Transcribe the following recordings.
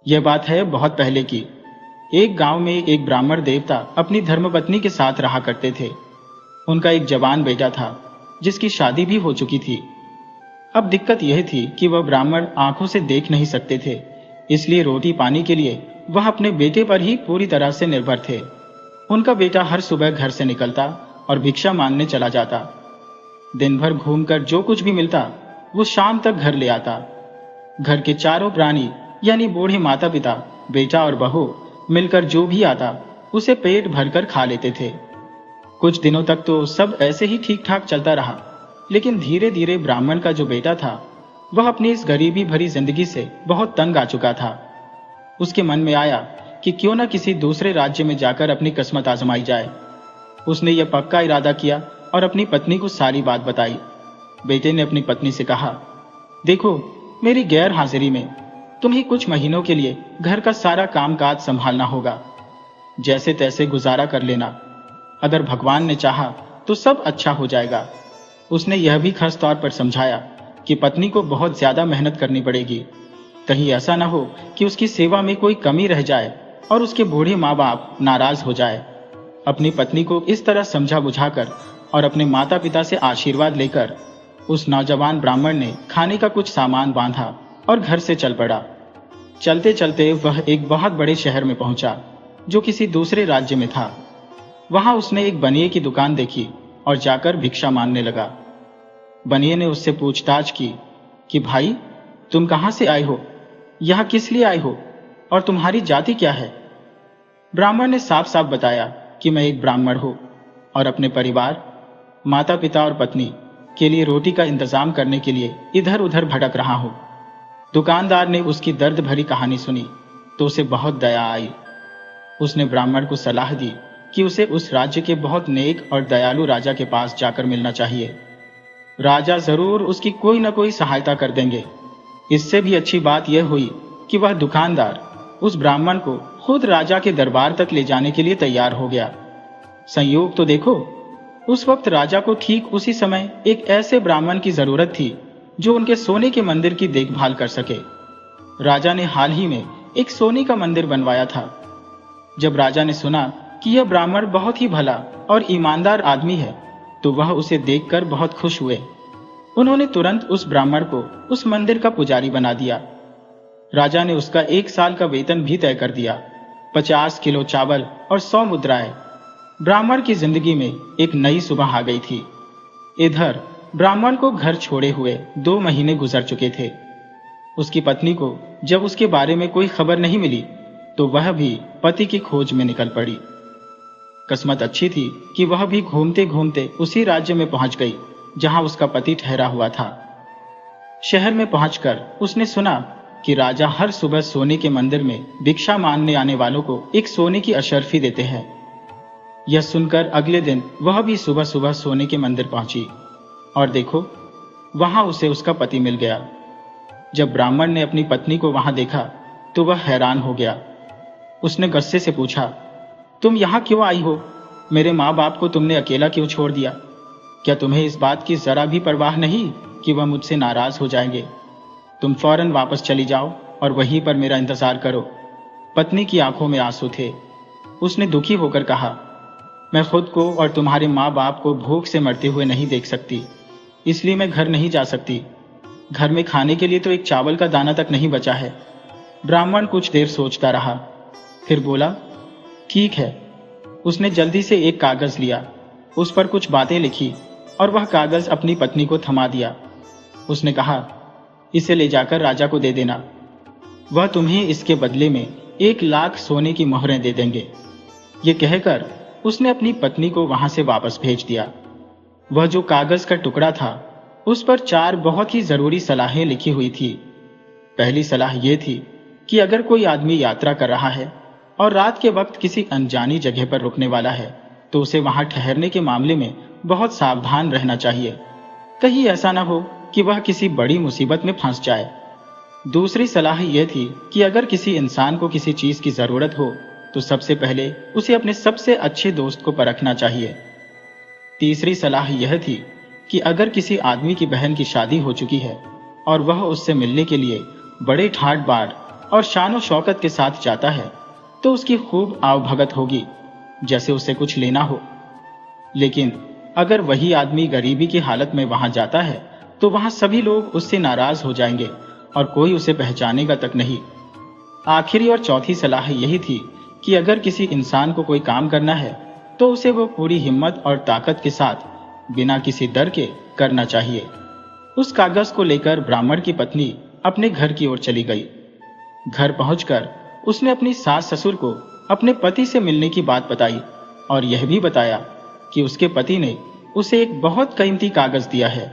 यह बात है बहुत पहले की। एक गांव में एक ब्राह्मण देवता अपनी धर्मपत्नी के साथ रहा करते थे। उनका एक जवान बेटा था जिसकी शादी भी हो चुकी थी। अब दिक्कत यह थी कि वह ब्राह्मण आंखों से देख नहीं सकते थे, इसलिए रोटी पानी के लिए वह अपने बेटे पर ही पूरी तरह से निर्भर थे। उनका बेटा हर सुबह घर से निकलता और भिक्षा मांगने चला जाता। दिन भर घूमकर जो कुछ भी मिलता वो शाम तक घर ले आता। घर के चारों प्राणी यानी बूढ़े माता पिता, बेटा और बहू मिलकर जो भी आता उसे पेट भरकर खा लेते थे। कुछ दिनों तक तो सब ऐसे ही ठीक ठाक चलता रहा, लेकिन धीरे धीरे ब्राह्मण का जो बेटा था वह अपनी इस गरीबी भरी जिंदगी से बहुत तंग आ चुका था। उसके मन में आया कि क्यों न किसी दूसरे राज्य में जाकर अपनी किस्मत आजमाई जाए। उसने यह पक्का इरादा किया और अपनी पत्नी को सारी बात बताई। बेटे ने अपनी पत्नी से कहा, देखो, मेरी गैर हाजिरी में तुम्हें कुछ महीनों के लिए घर का सारा कामकाज संभालना होगा। जैसे तैसे गुजारा कर लेना, अगर भगवान ने चाहा तो सब अच्छा हो जाएगा। उसने यह भी खास तौर पर समझाया कि पत्नी को बहुत ज्यादा मेहनत करनी पड़ेगी। कहीं ऐसा न हो कि उसकी सेवा में कोई कमी रह जाए और उसके बूढ़े माँ बाप नाराज हो जाए। अपनी पत्नी को इस तरह समझा बुझाकर और अपने माता पिता से आशीर्वाद लेकर उस नौजवान ब्राह्मण ने खाने का कुछ सामान बांधा और घर से चल पड़ा। चलते चलते वह एक बहुत बड़े शहर में पहुंचा जो किसी दूसरे राज्य में था। वहां उसने एक बनिए की दुकान देखी और जाकर भिक्षा मांगने लगा। बनिए ने उससे पूछताछ की कि भाई, तुम कहां से आए हो, यहां किस लिए आए हो और तुम्हारी जाति क्या है? ब्राह्मण ने साफ साफ बताया कि मैं एक ब्राह्मण हूं और अपने परिवार, माता पिता और पत्नी के लिए रोटी का इंतजाम करने के लिए इधर उधर भटक रहा हूं। दुकानदार ने उसकी दर्द भरी कहानी सुनी तो उसे बहुत दया आई। उसने ब्राह्मण को सलाह दी कि उसे उस राज्य के बहुत नेक और दयालु राजा के पास जाकर मिलना चाहिए। राजा जरूर उसकी कोई न कोई सहायता कर देंगे। इससे भी अच्छी बात यह हुई कि वह दुकानदार उस ब्राह्मण को खुद राजा के दरबार तक ले जाने के लिए तैयार हो गया। संयोग तो देखो, उस वक्त राजा को ठीक उसी समय एक ऐसे ब्राह्मण की जरूरत थी जो उनके सोने के मंदिर की देखभाल कर सके। राजा ने हाल ही में एक सोने का मंदिर बनवाया था। जब राजा ने सुना कि यह ब्राह्मण बहुत ही भला और ईमानदार आदमी है तो वह उसे देखकर बहुत खुश हुए। उन्होंने तुरंत उस ब्राह्मण को उस मंदिर का पुजारी बना दिया। राजा ने उसका 1 साल का वेतन भी तय कर दिया, 50 किलो चावल और 100 मुद्राएं। ब्राह्मण की जिंदगी में एक नई सुबह आ गई थी। इधर ब्राह्मण को घर छोड़े हुए 2 महीने गुजर चुके थे। उसकी पत्नी को जब उसके बारे में कोई खबर नहीं मिली तो वह भी पति की खोज में निकल पड़ी। किस्मत अच्छी थी कि वह भी घूमते घूमते उसी राज्य में पहुंच गई जहां उसका पति ठहरा हुआ था। शहर में पहुंचकर उसने सुना कि राजा हर सुबह सोने के मंदिर में भिक्षा मांगने आने वालों को एक सोने की अशर्फी देते हैं। यह सुनकर अगले दिन वह भी सुबह सुबह सोने के मंदिर पहुंची और देखो, वहां उसे उसका पति मिल गया। जब ब्राह्मण ने अपनी पत्नी को वहां देखा तो वह हैरान हो गया। उसने गुस्से से पूछा, तुम यहां क्यों आई हो? मेरे माँ बाप को तुमने अकेला क्यों छोड़ दिया? क्या तुम्हें इस बात की जरा भी परवाह नहीं कि वह मुझसे नाराज हो जाएंगे? तुम फौरन वापस चली जाओ और वहीं पर मेरा इंतजार करो। पत्नी की आंखों में आंसू थे। उसने दुखी होकर कहा, मैं खुद को और तुम्हारे माँ बाप को भूख से मरते हुए नहीं देख सकती, इसलिए मैं घर नहीं जा सकती। घर में खाने के लिए तो एक चावल का दाना तक नहीं बचा है। ब्राह्मण कुछ देर सोचता रहा, फिर बोला, ठीक है। उसने जल्दी से एक कागज लिया, उस पर कुछ बातें लिखी और वह कागज अपनी पत्नी को थमा दिया। उसने कहा, इसे ले जाकर राजा को दे देना, वह तुम्हें इसके बदले में 1 लाख सोने की मोहरें दे देंगे। ये कहकर उसने अपनी पत्नी को वहां से वापस भेज दिया। वह जो कागज का टुकड़ा था उस पर 4 बहुत ही जरूरी सलाहें लिखी हुई थी। पहली सलाह यह थी कि अगर कोई आदमी यात्रा कर रहा है और रात के वक्त किसी अनजानी जगह पर रुकने वाला है तो उसे वहां ठहरने के मामले में बहुत सावधान रहना चाहिए। कहीं ऐसा ना हो कि वह किसी बड़ी मुसीबत में फंस जाए। दूसरी सलाह यह थी कि अगर किसी इंसान को किसी चीज की जरूरत हो तो सबसे पहले उसे अपने सबसे अच्छे दोस्त को परखना चाहिए। तीसरी सलाह यह थी कि अगर किसी आदमी की बहन की शादी हो चुकी है और वह उससे मिलने के लिए बड़े ठाट बाट और शान शौकत के साथ जाता है तो उसकी खूब आवभगत होगी, जैसे उसे कुछ लेना हो। लेकिन अगर वही आदमी गरीबी की हालत में वहां जाता है तो वहां सभी लोग उससे नाराज हो जाएंगे और कोई उसे पहचानेगा तक नहीं। आखिरी और चौथी सलाह यही थी कि अगर किसी इंसान को कोई काम करना है तो उसे वो पूरी हिम्मत और ताकत के साथ बिना किसी डर के करना चाहिए। उस कागज को लेकर ब्राह्मण की पत्नी अपने घर की ओर चली गई। घर पहुंचकर उसने अपनी सास ससुर को अपने पति से मिलने की बात बताई और यह भी बताया कि उसके पति ने उसे एक बहुत कीमती कागज दिया है।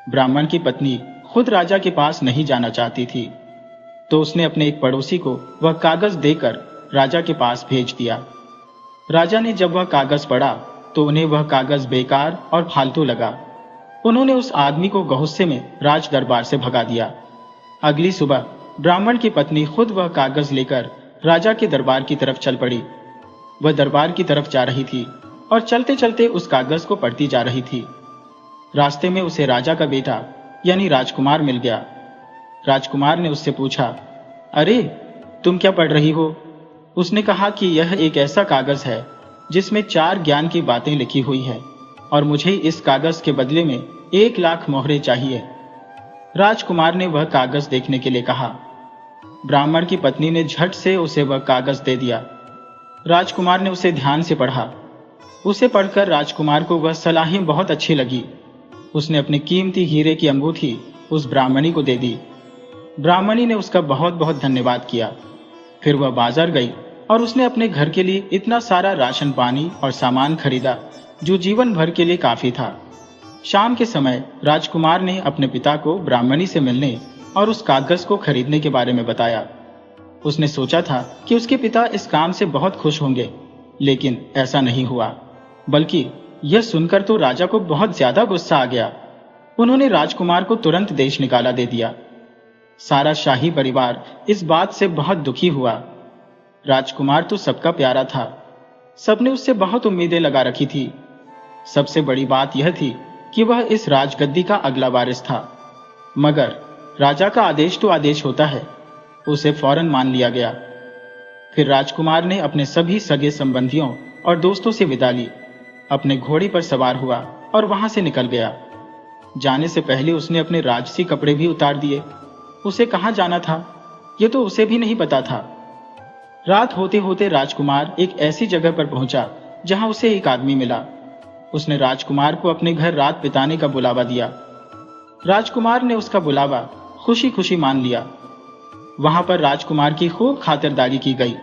ब्राह्मण की पत्नी खुद राजा के पास नहीं जाना चाहती थी, तो उसने अपने एक पड़ोसी को वह कागज देकर राजा के पास भेज दिया। राजा ने जब वह कागज पढ़ा तो उन्हें वह कागज बेकार और फालतू लगा। उन्होंने उस आदमी को गुस्से में राज दरबार से भगा दिया। अगली सुबह ब्राह्मण की पत्नी खुद वह कागज लेकर राजा के दरबार की तरफ चल पड़ी। वह दरबार की तरफ जा रही थी और चलते चलते उस कागज को पढ़ती जा रही थी। रास्ते में उसे राजा का बेटा यानी राजकुमार मिल गया। राजकुमार ने उससे पूछा, अरे तुम क्या पढ़ रही हो? उसने कहा कि यह एक ऐसा कागज है जिसमें 4 ज्ञान की बातें लिखी हुई है और मुझे इस कागज के बदले में 1,00,000 मोहरे चाहिए। राजकुमार ने वह कागज देखने के लिए कहा। ब्राह्मण की पत्नी ने झट से उसे वह कागज दे दिया। राजकुमार ने उसे ध्यान से पढ़ा। उसे पढ़कर राजकुमार को वह सलाहें बहुत अच्छी लगी। उसने अपने कीमती हीरे की अंगूठी उस ब्राह्मणी को दे दी। ब्राह्मणी ने उसका बहुत बहुत धन्यवाद किया। फिर वह बाजार गई और उसने अपने घर के लिए इतना सारा राशन पानी और सामान खरीदा जो जीवन भर के लिए काफी था। शाम के समय राजकुमार ने अपने पिता को ब्राह्मणी से मिलने और उस कागज को खरीदने के बारे में बताया। उसने सोचा था कि उसके पिता इस काम से बहुत खुश होंगे, लेकिन ऐसा नहीं हुआ, बल्कि यह सुनकर तो राजा को बहुत ज्यादा गुस्सा आ गया। उन्होंने राजकुमार को तुरंत देश निकाला दे दिया। सारा शाही परिवार इस बात से बहुत दुखी हुआ। राजकुमार तो सबका प्यारा था, सबने उससे बहुत उम्मीदें लगा रखी थी। सबसे बड़ी बात यह थी कि वह इस राजगद्दी का अगला वारिस था। मगर राजा का आदेश तो आदेश होता है, उसे फौरन मान लिया गया। फिर राजकुमार ने अपने सभी सगे संबंधियों और दोस्तों से विदा ली, अपने घोड़े पर सवार हुआ और वहां से निकल गया। जाने से पहले उसने अपने राजसी कपड़े भी उतार दिए। उसे कहां जाना था यह तो उसे भी नहीं पता था। रात होते होते राजकुमार एक ऐसी जगह पर पहुंचा जहां उसे एक आदमी मिला। उसने राजकुमार को अपने घर रात बिताने का बुलावा दिया। राजकुमार ने उसका बुलावा खुशी खुशी मान लिया। वहां पर राजकुमार की खूब खातिरदारी की गई।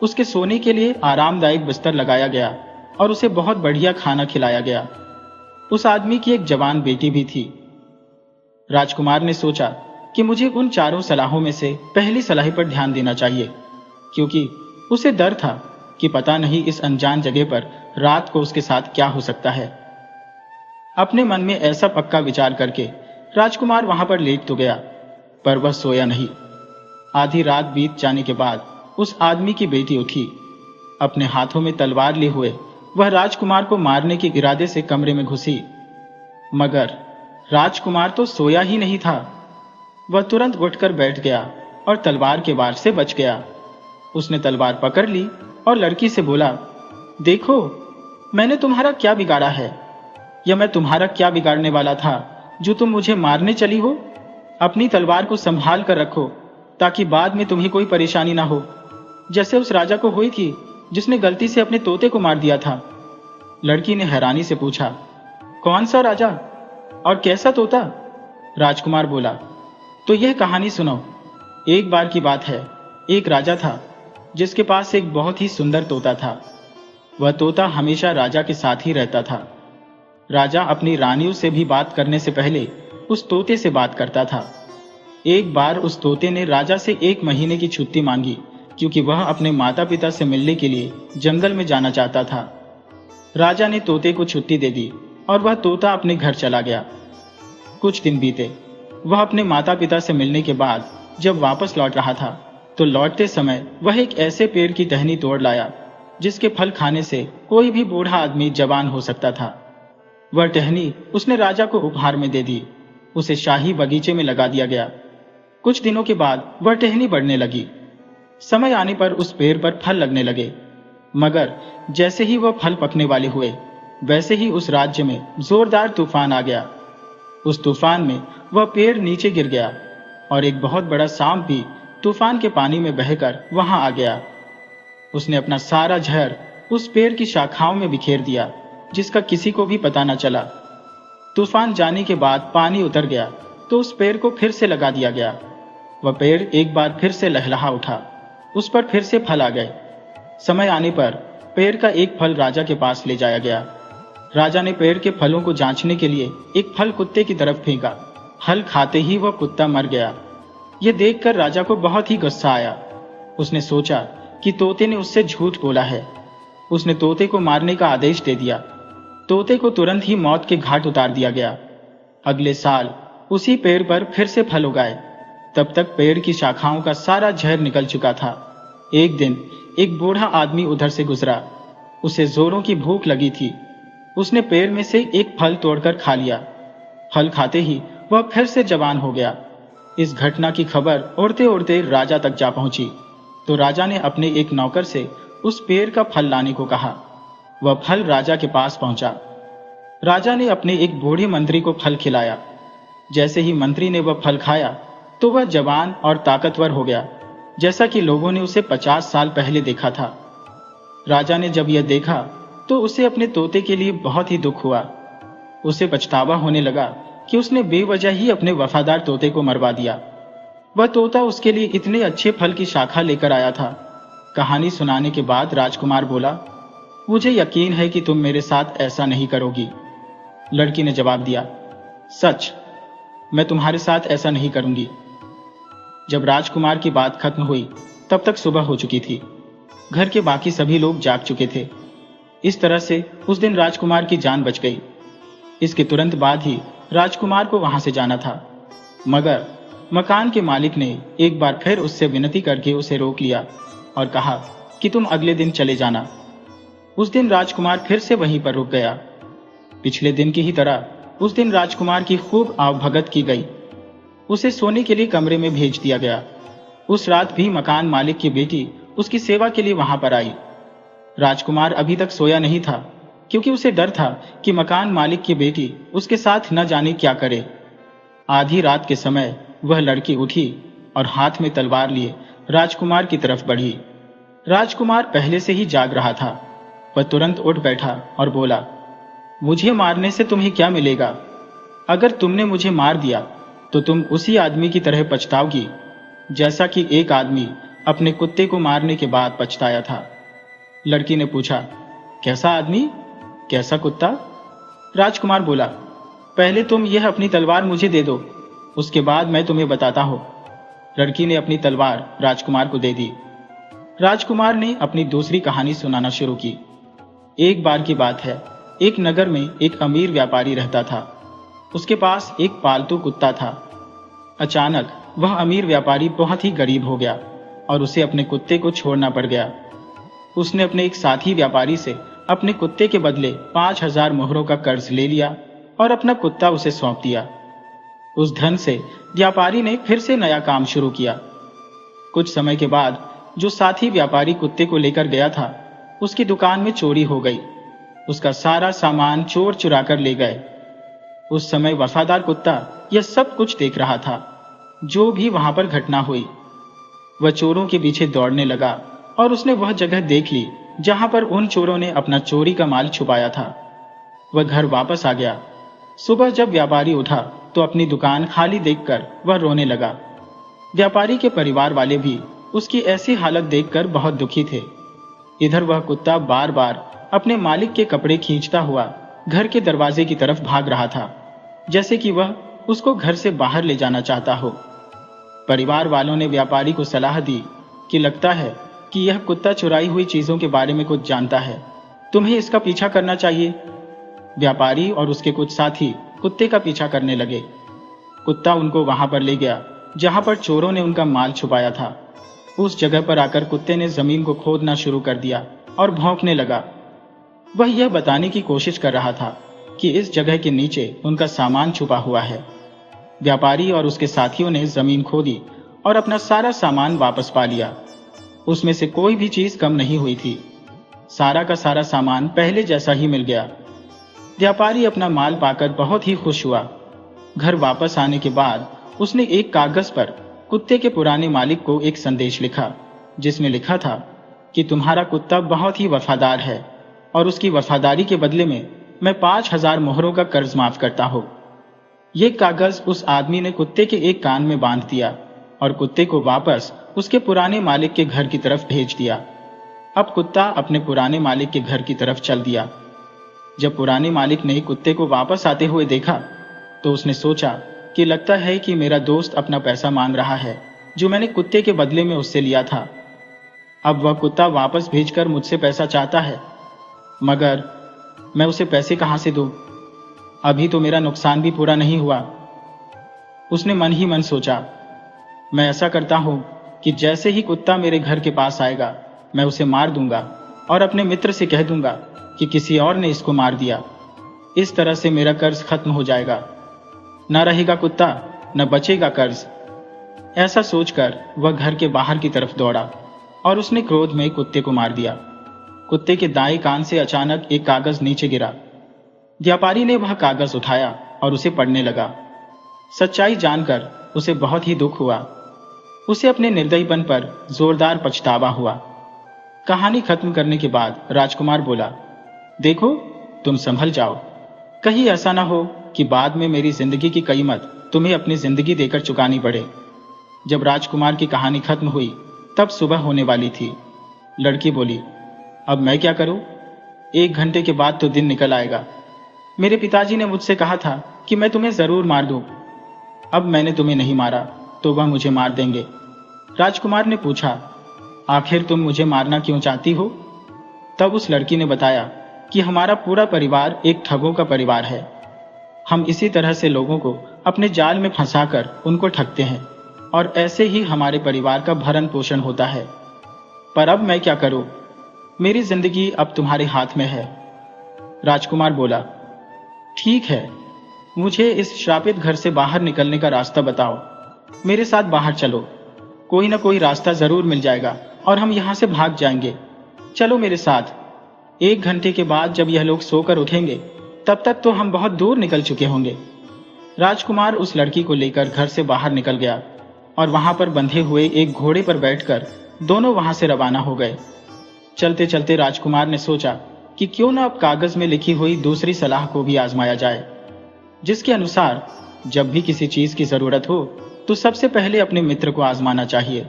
उसके सोने के लिए आरामदायक बिस्तर लगाया गया और उसे बहुत बढ़िया खाना खिलाया गया। उस आदमी की एक जवान बेटी भी थी। राजकुमार ने सोचा कि मुझे उन 4 सलाहों में से पहली सलाह पर ध्यान देना चाहिए, क्योंकि उसे डर था कि पता नहीं इस अनजान जगह पर रात को उसके साथ क्या हो सकता है। अपने मन में ऐसा पक्का विचार करके राजकुमार वहां पर लेट तो गया, पर वह सोया नहीं। आधी रात बीत जाने के बाद उस आदमी की बेटी उठी। अपने हाथों में तलवार लिए हुए वह राजकुमार को मारने के इरादे से कमरे में घुसी, मगर राजकुमार तो सोया ही नहीं था। वह तुरंत उठकर बैठ गया और तलवार के वार से बच गया। उसने तलवार पकड़ ली और लड़की से बोला, देखो मैंने तुम्हारा क्या बिगाड़ा है, या मैं तुम्हारा क्या बिगाड़ने वाला था जो तुम मुझे मारने चली हो? अपनी तलवार को संभाल कर रखो ताकि बाद में तुम्हें कोई परेशानी ना हो, जैसे उस राजा को हुई थी जिसने गलती से अपने तोते को मार दिया था। लड़की ने हैरानी से पूछा, कौन सा राजा और कैसा तोता? राजकुमार बोला, तो यह कहानी सुनो। एक बार की बात है, एक राजा था जिसके पास एक बहुत ही सुंदर तोता था। वह तोता हमेशा राजा के साथ ही रहता था। राजा अपनी रानियों से भी बात करने से पहले उस तोते से बात करता था। एक बार उस तोते ने राजा से 1 महीने की छुट्टी मांगी, क्योंकि वह अपने माता पिता से मिलने के लिए जंगल में जाना चाहता था। राजा ने तोते को छुट्टी दे दी और वह तोता अपने घर चला गया। कुछ दिन बीते। वह अपने माता पिता से मिलने के बाद जब वापस लौट रहा था तो लौटते समय वह एक ऐसे पेड़ की टहनी तोड़ लाया जिसके फल खाने से कोई भी बूढ़ा आदमी जवान हो सकता था। वह टहनी उसने राजा को उपहार में दे दी। उसे शाही बगीचे में लगा दिया गया। कुछ दिनों के बाद वह टहनी बढ़ने लगी। समय आने पर उस पेड़ पर फल लगने लगे, मगर जैसे ही वह फल पकने वाले हुए, वैसे ही उस राज्य में जोरदार तूफान आ गया। उस तूफान में वह पेड़ नीचे गिर गया और एक बहुत बड़ा सांप भी तूफान के पानी में बहकर वहां आ गया। उसने अपना सारा जहर उस पेड़ की शाखाओं में बिखेर दिया, जिसका किसी को भी पता न चला। तूफान जाने के बाद पानी उतर गया तो उस पेड़ को फिर से लगा दिया गया। वह पेड़ एक बार फिर से लहलहा उठा, उस पर फिर से फल आ गए। समय आने पर पेड़ का एक फल राजा के पास ले जाया गया। राजा ने पेड़ के फलों को जांचने के लिए एक फल कुत्ते की तरफ फेंका। फल खाते ही वह कुत्ता मर गया। यह देखकर राजा को बहुत ही गुस्सा आया। उसने सोचा कि तोते ने उससे झूठ बोला है। उसने तोते को मारने का आदेश दे दिया। तोते को तुरंत ही मौत के घाट उतार दिया गया। अगले साल उसी पेड़ पर फिर से फल उगाए। तब तक पेड़ की शाखाओं का सारा जहर निकल चुका था। एक दिन एक बूढ़ा आदमी उधर से गुजरा। उसे जोरों की भूख लगी थी। उसने पेड़ में से एक फल तोड़कर खा लिया। फल खाते ही वह फिर से जवान हो गया। इस घटना की खबर उड़ते उड़ते राजा तक जा पहुंची, तो राजा ने अपने एक नौकर से उस पेड़ का फल लाने को कहा। वह फल राजा के पास पहुंचा। राजा ने अपने एक बूढ़े मंत्री को फल खिलाया। जैसे ही मंत्री ने वह फल खाया तो वह जवान और ताकतवर हो गया, जैसा कि लोगों ने उसे 50 साल पहले देखा था। राजा ने जब यह देखा तो उसे अपने तोते के लिए बहुत ही दुख हुआ। उसे पछतावा होने लगा कि उसने बेवजह ही अपने वफादार तोते को मरवा दिया। वह तोता उसके लिए इतने अच्छे फल की शाखा लेकर आया था। कहानी सुनाने के बाद राजकुमार बोला, मुझे यकीन है कि तुम मेरे साथ ऐसा नहीं करोगी। लड़की ने जवाब दिया, सच, मैं तुम्हारे साथ ऐसा नहीं करूंगी। जब राजकुमार की बात खत्म हुई तब तक सुबह हो चुकी थी। घर के बाकी सभी लोग जाग चुके थे। इस तरह से उस दिन राजकुमार की जान बच गई। इसके तुरंत बाद ही राजकुमार को वहां से जाना था, मगर मकान के मालिक ने एक बार फिर उससे विनती करके उसे रोक लिया और कहा कि तुम अगले दिन चले जाना। उस दिन राजकुमार फिर से वहीं पर रुक गया। पिछले दिन की ही तरह उस दिन राजकुमार की खूब आवभगत की गई। उसे सोने के लिए कमरे में भेज दिया गया। उस रात भी मकान मालिक की बेटी उसकी सेवा के लिए वहां पर आई। राजकुमार अभी तक सोया नहीं था, क्योंकि उसे डर था कि मकान मालिक की बेटी उसके साथ न जाने क्या करे। आधी रात के समय वह लड़की उठी और हाथ में तलवार लिए राजकुमार की तरफ बढ़ी। राजकुमार पहले से ही जाग रहा था। वह तुरंत उठ बैठा और बोला, मुझे मारने से तुम्हें क्या मिलेगा? अगर तुमने मुझे मार दिया तो तुम उसी आदमी की तरह पछताओगी, जैसा कि एक आदमी अपने कुत्ते को मारने के बाद पछताया था। लड़की ने पूछा, कैसा आदमी, कैसा कुत्ता? राजकुमार बोला, पहले तुम यह अपनी तलवार मुझे दे दो, उसके बाद मैं तुम्हें बताता हूं। लड़की ने अपनी तलवार राजकुमार को दे दी। राजकुमार ने अपनी दूसरी कहानी सुनाना शुरू की। एक बार की बात है, एक नगर में एक अमीर व्यापारी रहता था। उसके पास एक पालतू कुत्ता था। अचानक वह अमीर व्यापारी बहुत ही गरीब हो गया और उसे अपने कुत्ते को छोड़ना पड़ गया। उसने अपने एक साथी व्यापारी से अपने कुत्ते के बदले 5000 मोहरों का कर्ज ले लिया और अपना कुत्ता उसे सौंप दिया। उस धन से व्यापारी ने फिर से नया काम शुरू किया। कुछ समय के बाद जो साथी व्यापारी कुत्ते को लेकर गया था, उसकी दुकान में चोरी हो गई। उसका सारा सामान चोर चुरा कर ले गए। उस समय वफादार कुत्ता यह सब कुछ देख रहा था, जो भी वहां पर घटना हुई। वह चोरों के पीछे दौड़ने लगा और उसने वह जगह देख ली जहां पर उन चोरों ने अपना चोरी का माल छुपाया था। वह घर वापस आ गया। सुबह जब व्यापारी उठा तो अपनी दुकान खाली देखकर वह रोने लगा। व्यापारी के परिवार वाले भी उसकी ऐसी हालत देखकर बहुत दुखी थे। इधर वह कुत्ता बार बार अपने मालिक के कपड़े खींचता हुआ घर के दरवाजे की तरफ भाग रहा था, जैसे कि वह उसको घर से बाहर ले जाना चाहता हो। परिवार वालों ने व्यापारी को सलाह दी कि लगता है कि यह कुत्ता चुराई हुई चीजों के बारे में कुछ जानता है, तुम्हें इसका पीछा करना चाहिए। व्यापारी और उसके कुछ साथी कुत्ते का पीछा करने लगे। कुत्ता उनको वहां पर ले गया जहां पर चोरों ने उनका माल छुपाया था। उस जगह पर आकर कुत्ते ने जमीन को खोदना शुरू कर दिया और भौंकने लगा। वह यह बताने की कोशिश कर रहा था कि इस जगह के नीचे उनका सामान छुपा हुआ है। व्यापारी और उसके साथियों ने जमीन खोदी और अपना सारा सामान वापस पा लिया। उसमें से कोई भी चीज कम नहीं हुई थी। सारा का सारा सामान पहले जैसा ही मिल गया। व्यापारी अपना माल पाकर बहुत ही खुश हुआ। घर वापस आने के बाद उसने एक कागज पर कुत्ते के पुराने मालिक को एक संदेश लिखा, जिसमें लिखा था कि तुम्हारा कुत्ता बहुत ही वफादार है और उसकी वफादारी के बदले में मैं 5,000 मोहरों का कर्ज माफ करता हूं। ये कागज उस आदमी ने कुत्ते के एक कान में बांध दिया और कुत्ते को वापस उसके पुराने मालिक के घर की तरफ भेज दिया। अब कुत्ता अपने पुराने मालिक के घर की तरफ चल दिया। जब पुराने मालिक ने कुत्ते को वापस आते हुए देखा तो उसने सोचा कि लगता है कि मेरा दोस्त अपना पैसा मांग रहा है जो मैंने कुत्ते के बदले में उससे लिया था। अब वह कुत्ता वापस भेजकर मुझसे पैसा चाहता है, मगर मैं उसे पैसे कहां से दूं? अभी तो मेरा नुकसान भी पूरा नहीं हुआ। उसने मन ही मन सोचा, मैं ऐसा करता हूं कि जैसे ही कुत्ता मेरे घर के पास आएगा मैं उसे मार दूंगा और अपने मित्र से कह दूंगा कि किसी और ने इसको मार दिया। इस तरह से मेरा कर्ज खत्म हो जाएगा। न रहेगा कुत्ता, न बचेगा कर्ज। ऐसा सोचकर वह घर के बाहर की तरफ दौड़ा और उसने क्रोध में कुत्ते को मार दिया। कुत्ते के दाएं कान से अचानक एक कागज नीचे गिरा। व्यापारी ने वह कागज उठाया और उसे पढ़ने लगा। सच्चाई जानकर उसे बहुत ही दुख हुआ। उसे अपने निर्दयीपन पर जोरदार पछतावा हुआ। कहानी खत्म करने के बाद राजकुमार बोला, देखो, तुम संभल जाओ। कहीं ऐसा ना हो कि बाद में मेरी जिंदगी की कीमत तुम्हें अपनी जिंदगी देकर चुकानी पड़े। जब राजकुमार की कहानी खत्म हुई तब सुबह होने वाली थी। लड़की बोली, अब मैं क्या करूं? 1 घंटे के बाद तो दिन निकल आएगा। मेरे पिताजी ने मुझसे कहा था कि मैं तुम्हें जरूर मार दूं। अब मैंने तुम्हें नहीं मारा तो वह मुझे मार देंगे। राजकुमार ने पूछा, आखिर तुम मुझे मारना क्यों चाहती हो? तब उस लड़की ने बताया कि हमारा पूरा परिवार एक ठगों का परिवार है। हम इसी तरह से लोगों को अपने जाल में फंसाकर उनको ठगते हैं और ऐसे ही हमारे परिवार का भरण पोषण होता है। पर अब मैं क्या करूं? मेरी जिंदगी अब तुम्हारे हाथ में है। राजकुमार बोला, ठीक है, मुझे इस श्रापित घर से बाहर निकलने का रास्ता बताओ। मेरे साथ बाहर चलो, कोई ना कोई रास्ता जरूर मिल जाएगा और हम यहां से भाग जाएंगे। चलो मेरे साथ। 1 घंटे के बाद जब यह लोग सोकर उठेंगे तब तक तो हम बहुत दूर निकल चुके होंगे। राजकुमार उस लड़की को लेकर घर से बाहर निकल गया और वहां पर बंधे हुए एक घोड़े पर बैठकर दोनों वहां से रवाना हो गए। चलते चलते राजकुमार ने सोचा कि क्यों न अब कागज में लिखी हुई दूसरी सलाह को भी आजमाया जाए, जिसके अनुसार जब भी किसी चीज की जरूरत हो तो सबसे पहले अपने मित्र को आजमाना चाहिए।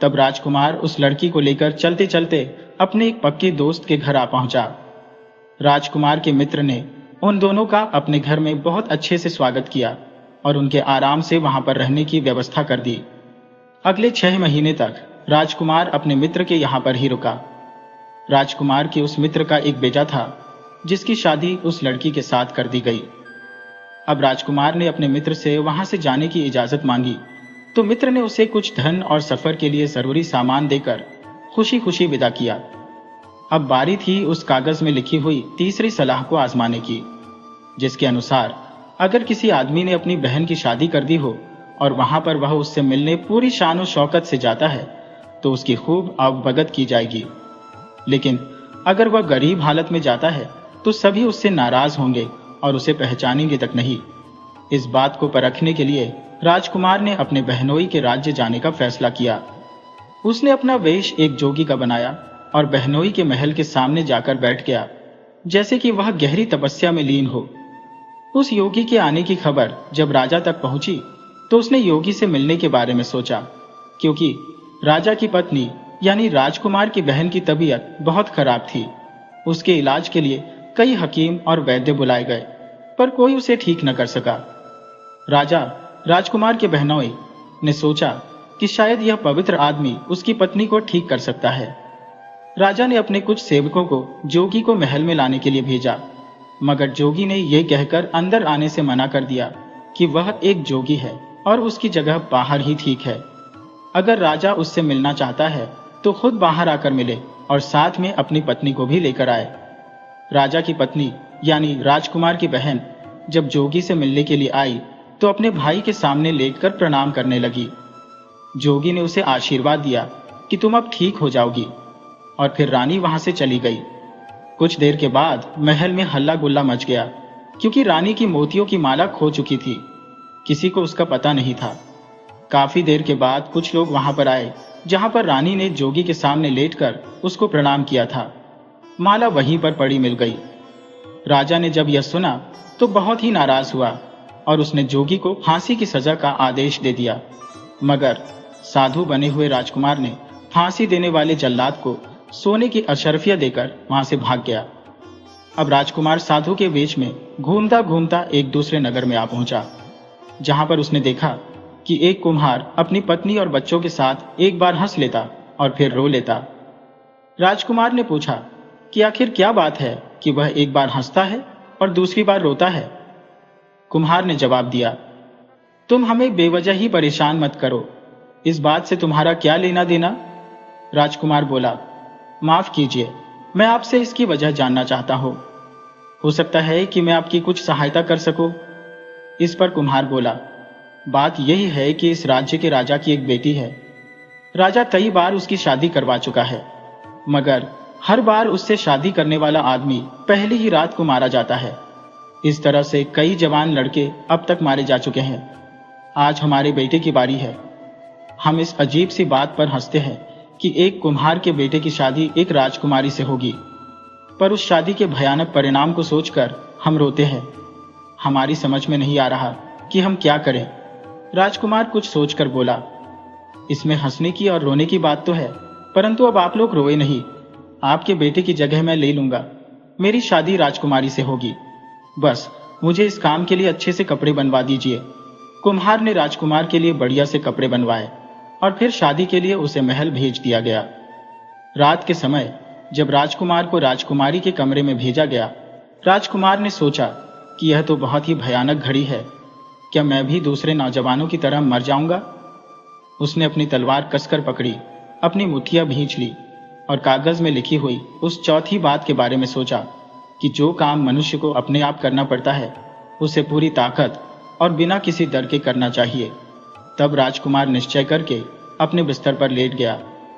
तब राजकुमार उस लड़की को लेकर चलते चलते अपने एक पक्के दोस्त के घर आ पहुंचा। राजकुमार के मित्र ने उन दोनों का अपने घर में बहुत अच्छे से स्वागत किया और उनके आराम से वहां पर रहने की व्यवस्था कर दी। अगले 6 महीने तक राजकुमार अपने मित्र के यहां पर ही रुका। राजकुमार के उस मित्र का एक बेटा था जिसकी शादी उस लड़की के साथ कर दी गई। अब राजकुमार ने अपने मित्र से वहां से जाने की इजाजत मांगी तो मित्र ने उसे कुछ धन और सफर के लिए जरूरी सामान देकर खुशी खुशी विदा किया। अब बारी थी उस कागज में लिखी हुई तीसरी सलाह को आजमाने की, जिसके अनुसार अगर किसी आदमी ने अपनी बहन की शादी कर दी हो और वहां पर वह उससे मिलने पूरी शान और शौकत से जाता है तो उसकी खूब आवभगत की जाएगी। लेकिन अगर वह गरीब हालत में जाता है तो सभी उससे नाराज होंगे और उसे पहचानेंगे तक नहीं। इस बात को परखने के लिए राजकुमार ने अपने बहनोई के राज्य जाने का फैसला किया। उसने अपना वेश एक जोगी का बनाया और बहनोई के महल के सामने जाकर बैठ गया, जैसे कि वह गहरी तपस्या में लीन हो। उस योगी के आने की खबर जब राजा तक पहुंची तो उसने योगी से मिलने के बारे में सोचा, क्योंकि राजा की पत्नी यानी राजकुमार की बहन की तबीयत बहुत खराब थी। उसके इलाज के लिए कई हकीम और वैद्य बुलाए गए, पर कोई उसे ठीक न कर सका। राजा राजकुमार के बहनोई ने सोचा कि शायद यह पवित्र आदमी उसकी पत्नी को ठीक कर सकता है। राजा ने अपने कुछ सेवकों को जोगी को महल में लाने के लिए भेजा, मगर जोगी ने यह कहकर अंदर आने से मना कर दिया कि वह एक जोगी है और उसकी जगह बाहर ही ठीक है। अगर राजा उससे मिलना चाहता है तो खुद बाहर आकर मिले और साथ में अपनी पत्नी को भी लेकर आए। राजा की पत्नी यानी राजकुमार की बहन जब जोगी से मिलने के लिए आई तो अपने भाई के सामने लेटकर प्रणाम करने लगी। जोगी ने उसे आशीर्वाद दिया कि तुम अब ठीक हो जाओगी, और फिर रानी वहां से चली गई। कुछ देर के बाद महल में हल्ला गुल्ला मच गया, क्योंकि रानी की मोतियों की माला खो चुकी थी। किसी को उसका पता नहीं था। काफी देर के बाद कुछ लोग वहां पर आए, जहां पर रानी ने जोगी के सामने लेटकर उसको प्रणाम किया था। माला वहीं पर पड़ी मिल गई। राजा ने जब यह सुना तो बहुत ही नाराज हुआ और उसने जोगी को फांसी की सजा का आदेश दे दिया। मगर साधु बने हुए राजकुमार ने फांसी देने वाले जल्लाद को सोने की अशर्फिया देकर वहां से भाग गया। अब राजकुमार साधु के वेश में घूमता घूमता एक दूसरे नगर में आ पहुंचा, जहां पर उसने देखा कि एक कुम्हार अपनी पत्नी और बच्चों के साथ एक बार हंस लेता और फिर रो लेता। राजकुमार ने पूछा कि आखिर क्या बात है कि वह एक बार हंसता है और दूसरी बार रोता है। कुम्हार ने जवाब दिया, तुम हमें बेवजह ही परेशान मत करो, इस बात से तुम्हारा क्या लेना देना। राजकुमार बोला, माफ कीजिए, मैं आपसे इसकी वजह जानना चाहता हूं। हो सकता है कि मैं आपकी कुछ सहायता कर सकूं। इस पर कुम्हार बोला, बात यही है कि इस राज्य के राजा की एक बेटी है। राजा कई बार उसकी शादी करवा चुका है, मगर हर बार उससे शादी करने वाला आदमी पहली ही रात को मारा जाता है। इस तरह से कई जवान लड़के अब तक मारे जा चुके हैं। आज हमारे बेटे की बारी है। हम इस अजीब सी बात पर हंसते हैं कि एक कुम्हार के बेटे की शादी एक राजकुमारी से होगी, पर उस शादी के भयानक परिणाम को सोचकर हम रोते हैं। हमारी समझ में नहीं आ रहा कि हम क्या करें। राजकुमार कुछ सोचकर बोला, इसमें हंसने की और रोने की बात तो है, परंतु अब आप लोग रोए नहीं। आपके बेटे की जगह मैं ले लूंगा। मेरी शादी राजकुमारी से होगी। बस मुझे इस काम के लिए अच्छे से कपड़े बनवा दीजिए। कुम्हार ने राजकुमार के लिए बढ़िया से कपड़े बनवाए और फिर शादी के लिए उसे महल भेज दिया गया। रात के समय जब राजकुमार को राजकुमारी के कमरे में भेजा गया, राजकुमार ने सोचा कि यह तो बहुत ही भयानक घड़ी है। क्या मैं भी दूसरे नौजवानों की तरह मर जाऊंगा? उसने अपनी तलवार कसकर पकड़ी, अपनी मुठ्ठियां भींच ली और कागज में लिखी हुई उस चौथी बात के बारे में सोचा कि जो काम मनुष्य को अपने आप करना पड़ता है, उसे पूरी ताकत और बिना किसी डर के करना चाहिए। तब राजकुमार निश्चय करके अपने बिस्तर पर लेट गया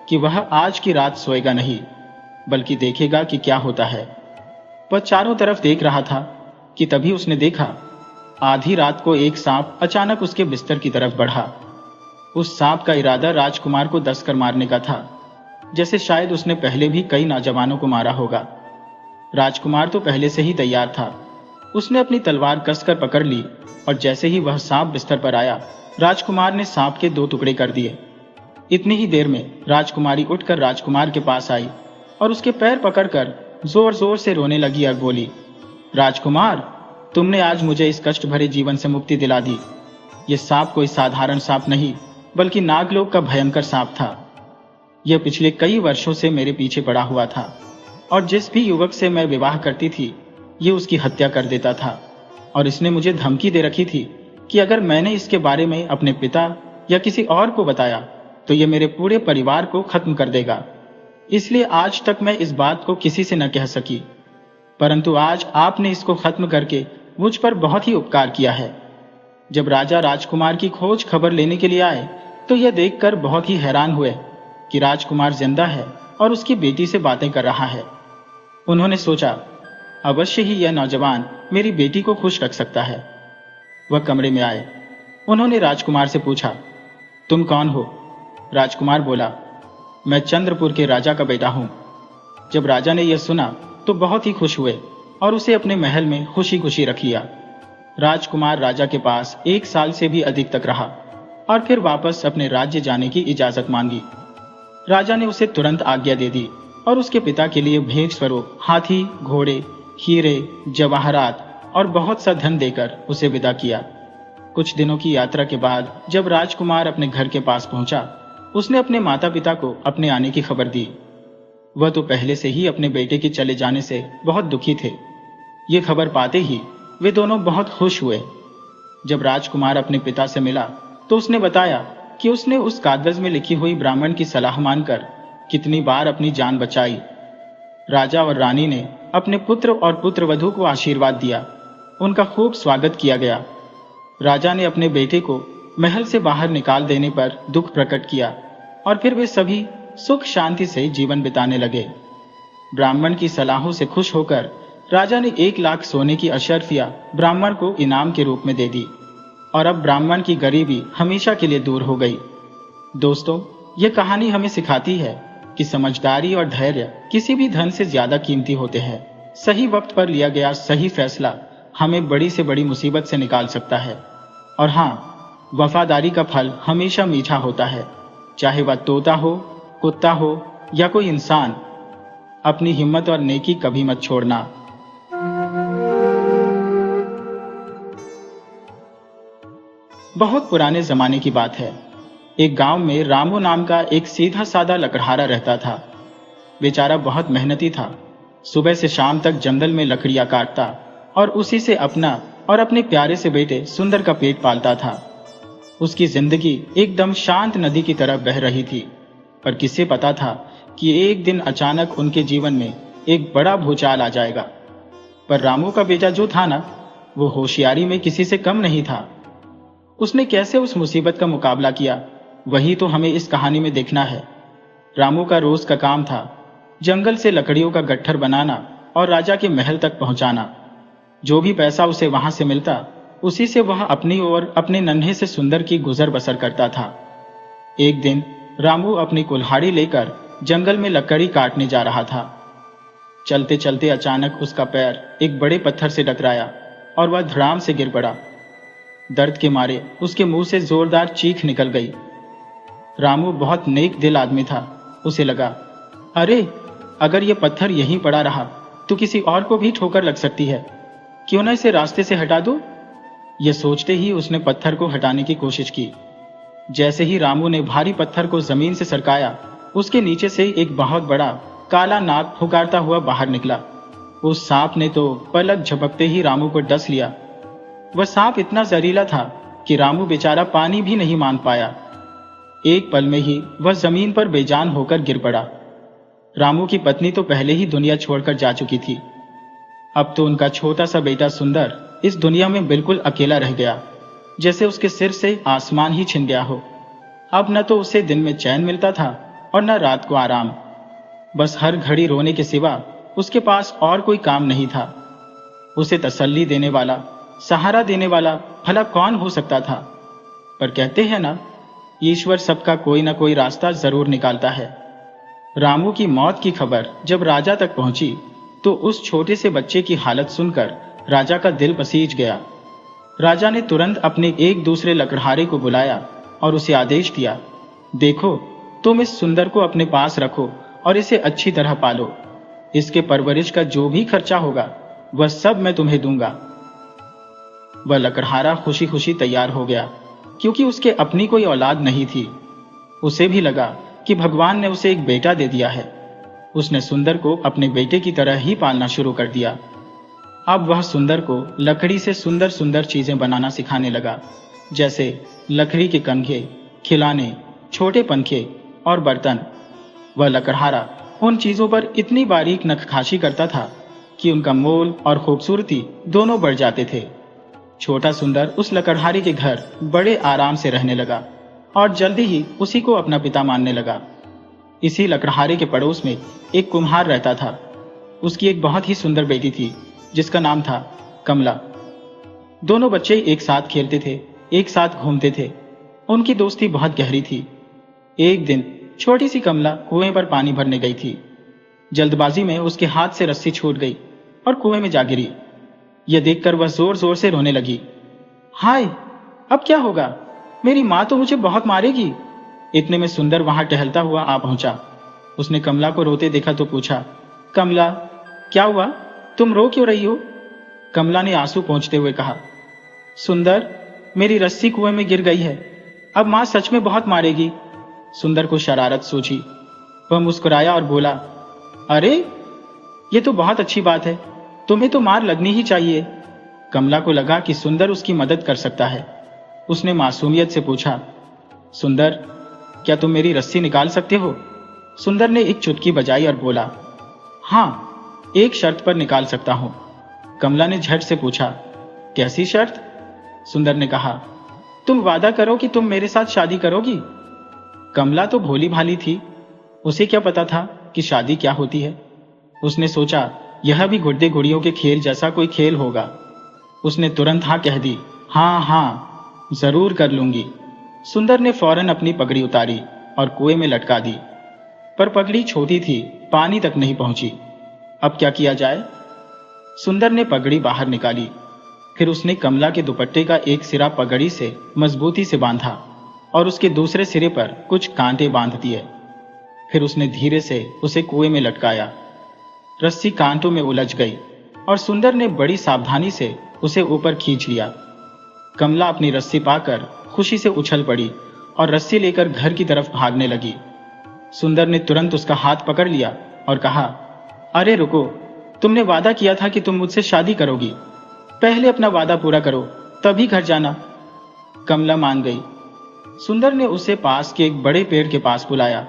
कि वह आज की रात सोएगा नहीं, बल्कि देखेगा कि क्या होता है। वह चारों तरफ देख रहा था कि तभी उसने देखा, आधी रात को एक सांप अचानक उसके बिस्तर की तरफ बढ़ा। उस सांप का इरादा राजकुमार को दसकर मारने का था, जैसे शायद उसने पहले भी कई नौजवानों को मारा होगा। राजकुमार तो पहले से ही तैयार था। उसने अपनी तलवार कसकर पकड़ ली और जैसे ही वह सांप बिस्तर पर आया, राजकुमार ने सांप के 2 टुकड़े कर दिए। इतनी ही देर में राजकुमारी उठकर राजकुमार के पास आई और उसके पैर पकड़कर जोर जोर से रोने लगी और बोली, राजकुमार, तुमने आज मुझे इस कष्ट भरे जीवन से मुक्ति दिला दी। यह सांप कोई साधारण सांप नहीं, बल्कि नागलोक का भयंकर सांप था। यह पिछले कई वर्षों से मेरे पीछे पड़ा हुआ था और जिस भी युवक से मैं विवाह करती थी, ये उसकी हत्या कर देता था। और इसने मुझे धमकी दे रखी थी कि अगर मैंने इसके बारे में अपने पिता या किसी और को बताया तो ये मेरे पूरे परिवार को खत्म कर देगा। इसलिए आज तक मैं इस बात को किसी से न कह सकी, परंतु आज आपने इसको खत्म करके मुझ पर बहुत ही उपकार किया है। जब राजा राजकुमार की खोज खबर लेने के लिए आए तो यह देखकर बहुत ही हैरान हुए कि राजकुमार जिंदा है और उसकी बेटी से बातें कर रहा है। उन्होंने सोचा, अवश्य ही यह नौजवान मेरी बेटी को खुश रख सकता है। वह कमरे में आए। उन्होंने राजकुमार से पूछा, तुम कौन हो? राजकुमार बोला, मैं चंद्रपुर के राजा का बेटा हूं। जब राजा ने यह सुना तो बहुत ही खुश हुए और उसे अपने महल में खुशी खुशी रख लिया। राजकुमार राजा के पास 1 साल से भी अधिक तक रहा और फिर वापस अपने राज्य जाने की इजाजत मांगी। राजा ने उसे तुरंत आज्ञा दे दी और उसके पिता के लिए भेंट स्वरूप हाथी, घोड़े, हीरे, जवाहरात और बहुत सा धन देकर उसे विदा किया। कुछ दिनों की यात्रा के बाद जब राजकुमार अपने घर के पास पहुंचा, उसने अपने माता पिता को अपने आने की खबर दी। वह तो पहले से ही अपने बेटे के चले जाने से बहुत दुखी थे। ये खबर पाते ही वे दोनों बहुत खुश हुए। जब राजकुमार अपने पिता से मिला तो उसने बताया कि उसने उस कागज में लिखी हुई ब्राह्मण की सलाह मानकर कितनी बार अपनी जान बचाई। राजा और रानी ने अपने पुत्र और पुत्रवधू को आशीर्वाद दिया। उनका खूब स्वागत किया गया। राजा ने अपने बेटे को महल से बाहर निकाल देने पर दुख प्रकट किया और फिर वे सभी सुख शांति से जीवन बिताने लगे। ब्राह्मण की सलाहों से खुश होकर राजा ने 1 लाख सोने की अशर्फिया ब्राह्मण को इनाम के रूप में दे दी और अब ब्राह्मण की गरीबी हमेशा के लिए दूर हो गई। दोस्तों, यह कहानी हमें सिखाती है कि समझदारी और धैर्य किसी भी धन से ज्यादा कीमती होते हैं। सही वक्त पर लिया गया सही फैसला हमें बड़ी से बड़ी मुसीबत से निकाल सकता है। और हाँ, वफादारी का फल हमेशा मीठा होता है, चाहे वह तोता हो, कुत्ता हो या कोई इंसान। अपनी हिम्मत और नेकी कभी मत छोड़ना। बहुत पुराने जमाने की बात है। एक गांव में रामू नाम का एक सीधा साधा लकड़हारा रहता था। बेचारा बहुत मेहनती था। सुबह से शाम तक जंगल में लकड़ियां काटता और उसी से अपना और अपने प्यारे से बेटे सुंदर का पेट पालता था। उसकी जिंदगी एकदम शांत नदी की तरह बह रही थी, पर किसे पता था कि एक दिन अचानक उनके जीवन में एक बड़ा भूचाल आ जाएगा। पर रामू का बेटा जो था ना, वो होशियारी में किसी से कम नहीं था। उसने कैसे उस मुसीबत का मुकाबला किया, वही तो हमें इस कहानी में देखना है। रामू का रोज का काम था जंगल से लकड़ियों का गट्ठर बनाना और राजा के महल तक पहुंचाना। जो भी पैसा उसे वहां से मिलता, उसी से वह अपनी और अपने नन्हे से सुंदर की गुजर बसर करता था। एक दिन रामू अपनी कुल्हाड़ी लेकर जंगल में लकड़ी काटने जा रहा था। चलते चलते अचानक उसका पैर एक बड़े पत्थर से टकराया और वह धड़ाम से गिर पड़ा। दर्द के मारे उसके मुंह से जोरदार चीख निकल गई। रामू बहुत नेक दिल आदमी था। उसे लगा, अरे अगर यह पत्थर यहीं पड़ा रहा तो किसी और को भी ठोकर लग सकती है, क्यों ना इसे रास्ते से हटा दो। यह सोचते ही उसने पत्थर को हटाने की कोशिश की। जैसे ही रामू ने भारी पत्थर को जमीन से सरकाया, उसके नीचे से एक बहुत बड़ा काला नाग फुकारता हुआ बाहर निकला। उस सांप ने तो पलक झपकते ही रामू को डस लिया। वह सांप इतना जहरीला था कि रामू बेचारा पानी भी नहीं मान पाया। एक पल में ही वह जमीन पर बेजान होकर गिर पड़ा। रामू की पत्नी तो पहले ही दुनिया छोड़कर जा चुकी थी। अब तो उनका छोटा सा बेटा सुंदर इस दुनिया में बिल्कुल अकेला रह गया, जैसे उसके सिर से आसमान ही छिन गया हो। अब न तो उसे दिन में चैन मिलता था और न रात को आराम। बस हर घड़ी रोने के सिवा उसके पास और कोई काम नहीं था। उसे तसल्ली देने वाला, सहारा देने वाला भला कौन हो सकता था। पर कहते हैं ना, ईश्वर सबका कोई ना कोई रास्ता जरूर निकालता है। रामू की मौत की खबर जब राजा तक पहुंची तो उस छोटे से बच्चे की हालत सुनकर राजा का दिल पसीज गया। राजा ने तुरंत अपने एक दूसरे लकड़हारे को बुलाया और उसे आदेश दिया, देखो, तुम इस सुंदर को अपने पास रखो और इसे अच्छी तरह पालो। इसके परवरिश का जो भी खर्चा होगा वह सब मैं तुम्हें दूंगा। वह लकड़हारा खुशी खुशी तैयार हो गया, क्योंकि उसके अपनी कोई औलाद नहीं थी। उसे भी लगा कि भगवान ने उसे एक बेटा दे दिया है। उसने सुंदर को अपने बेटे की तरह ही पालना शुरू कर दिया। अब वह सुंदर को लकड़ी से सुंदर सुंदर चीजें बनाना सिखाने लगा, जैसे लकड़ी के कंघे, खिलौने, छोटे पंखे और बर्तन। वह लकड़हारा उन चीजों पर इतनी बारीक नक्काशी करता था कि उनका मोल और खूबसूरती दोनों बढ़ जाते थे। छोटा सुंदर उस लकड़हारे के घर बड़े आराम से रहने लगा और जल्दी ही उसी को अपना पिता मानने लगा। इसी लकड़हारे के पड़ोस में एक कुम्हार रहता था। उसकी एक बहुत ही सुंदर बेटी थी जिसका नाम था कमला। दोनों बच्चे एक साथ खेलते थे, एक साथ घूमते थे। उनकी दोस्ती बहुत गहरी थी। एक दिन छोटी सी कमला कुएं पर पानी भरने गई थी। जल्दबाजी में उसके हाथ से रस्सी छूट गई और कुएं में जा गिरी। यह देखकर वह जोर जोर से रोने लगी। हाय, अब क्या होगा? मेरी माँ तो मुझे बहुत मारेगी। इतने में सुंदर वहां टहलता हुआ आ पहुंचा। उसने कमला को रोते देखा तो पूछा, कमला, क्या हुआ? तुम रो क्यों रही हो? कमला ने आंसू पोंछते हुए कहा, सुंदर, मेरी रस्सी कुएं में गिर गई है। अब माँ सच में बहुत मारेगी। सुंदर को शरारत सूझी। वह मुस्कुराया और बोला, अरे, ये तो बहुत अच्छी बात है। तुम्हें तो मार लगनी ही चाहिए। कमला को लगा कि सुंदर उसकी मदद कर सकता है। उसने मासूमियत से पूछा, सुंदर, क्या तुम मेरी रस्सी निकाल सकते हो? सुंदर ने एक चुटकी बजाई और बोला, हाँ, एक शर्त पर निकाल सकता हूं। कमला ने झट से पूछा, कैसी शर्त? सुंदर ने कहा, तुम वादा करो कि तुम मेरे साथ शादी करोगी। कमला तो भोली भाली थी, उसे क्या पता था कि शादी क्या होती है। उसने सोचा यह भी गुड्डे गुड़ियों के खेल जैसा कोई खेल होगा। उसने तुरंत हाँ कह दी। हाँ हाँ, जरूर कर लूंगी। सुंदर ने फौरन अपनी पगड़ी उतारी और कुएं में लटका दी, पर पगड़ी छोटी थी, पानी तक नहीं पहुंची। अब क्या किया जाए? सुंदर ने पगड़ी बाहर निकाली। फिर उसने कमला के दुपट्टे का एक सिरा पगड़ी से मजबूती से बांधा और उसके दूसरे सिरे पर कुछ कांटे बांध दिए। फिर उसने धीरे से उसे कुएं में लटकाया। रस्सी कांटों में उलझ गई और सुंदर ने बड़ी सावधानी से उसे ऊपर खींच लिया। कमला अपनी रस्सी पाकर खुशी से उछल पड़ी और रस्सी लेकर घर की तरफ भागने लगी। सुंदर ने तुरंत उसका हाथ पकड़ लिया और कहा, अरे रुको, तुमने वादा किया था कि तुम मुझसे शादी करोगी। पहले अपना वादा पूरा करो, तभी घर जाना। कमला मान गई। सुंदर ने उसे पास के एक बड़े पेड़ के पास बुलाया।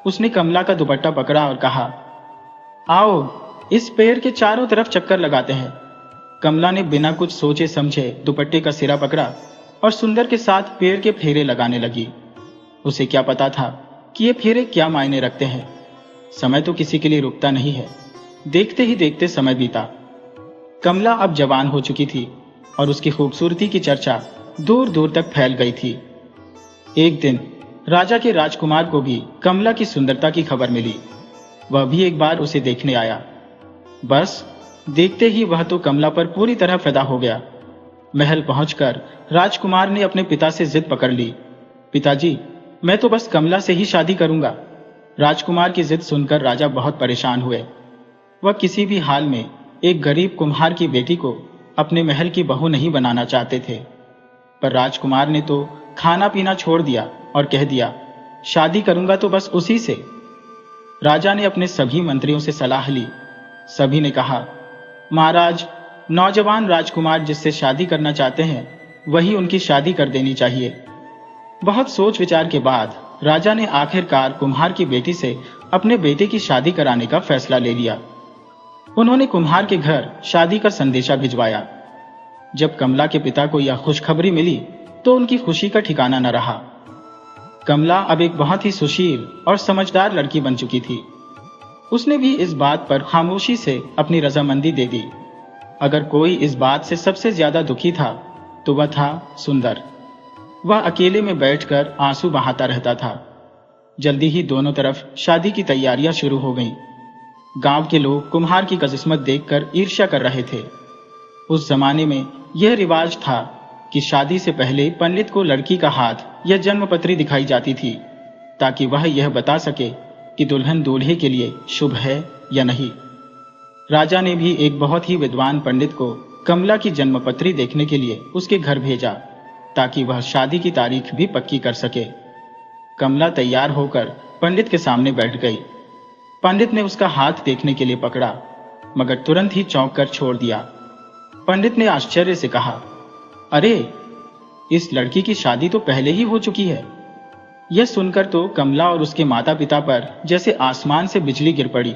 उसने कमला का दुपट्टा पकड़ा और कहा, आओ इस पेड़ के चारों तरफ चक्कर लगाते हैं। कमला ने बिना कुछ सोचे समझे दुपट्टे का सिरा पकड़ा और सुंदर के साथ पेड़ के फेरे लगाने लगी। उसे क्या पता था कि ये फेरे क्या मायने रखते हैं। समय तो किसी के लिए रुकता नहीं है। देखते ही देखते समय बीता। कमला अब जवान हो चुकी थी और उसकी खूबसूरती की चर्चा दूर दूर तक फैल गई थी। एक दिन राजा के राजकुमार को भी कमला की सुंदरता की खबर मिली। वह भी एक बार उसे देखने आया। बस देखते ही वह तो कमला पर पूरी तरह फिदा हो गया। महल पहुंचकर राजकुमार ने अपने पिता से जिद पकड़ ली। पिताजी, मैं तो बस कमला से ही शादी करूंगा। राजकुमार की जिद सुनकर राजा बहुत परेशान हुए। वह किसी भी हाल में एक गरीब कुम्हार की बेटी को अपने महल की बहू नहीं बनाना चाहते थे। पर राजकुमार ने तो खाना पीना छोड़ दिया और कह दिया, शादी करूंगा तो बस उसी से। राजा ने अपने सभी मंत्रियों से सलाह ली। सभी ने कहा, महाराज, नौजवान राजकुमार जिससे शादी करना चाहते हैं वही उनकी शादी कर देनी चाहिए। बहुत सोच विचार के बाद राजा ने आखिरकार कुम्हार की बेटी से अपने बेटे की शादी कराने का फैसला ले लिया। उन्होंने कुम्हार के घर शादी का संदेशा भिजवाया। जब कमला के पिता को यह खुशखबरी मिली तो उनकी खुशी का ठिकाना न रहा। कमला अब एक बहुत ही सुशील और समझदार लड़की बन चुकी थी। उसने भी इस बात पर खामोशी से अपनी रजामंदी दे दी। अगर कोई इस बात से सबसे ज्यादा दुखी था तो वह था सुंदर। वह अकेले में बैठकर आंसू बहाता रहता था। जल्दी ही दोनों तरफ शादी की तैयारियां शुरू हो गईं। गांव के लोग कुम्हार की किस्मत देखकर ईर्ष्या कर रहे थे। उस जमाने में यह रिवाज था कि शादी से पहले पंडित को लड़की का हाथ या जन्मपत्री दिखाई जाती थी, ताकि वह यह बता सके कि दुल्हन दूल्हे के लिए शुभ है या नहीं। राजा ने भी एक बहुत ही विद्वान पंडित को कमला की जन्मपत्री देखने के लिए उसके घर भेजा, ताकि वह शादी की तारीख भी पक्की कर सके। कमला तैयार होकर पंडित के सामने बैठ गई। पंडित ने उसका हाथ देखने के लिए पकड़ा, मगर तुरंत ही चौंक कर छोड़ दिया। पंडित ने आश्चर्य से कहा, अरे, इस लड़की की शादी तो पहले ही हो चुकी है। यह सुनकर तो कमला और उसके माता पिता पर जैसे आसमान से बिजली गिर पड़ी।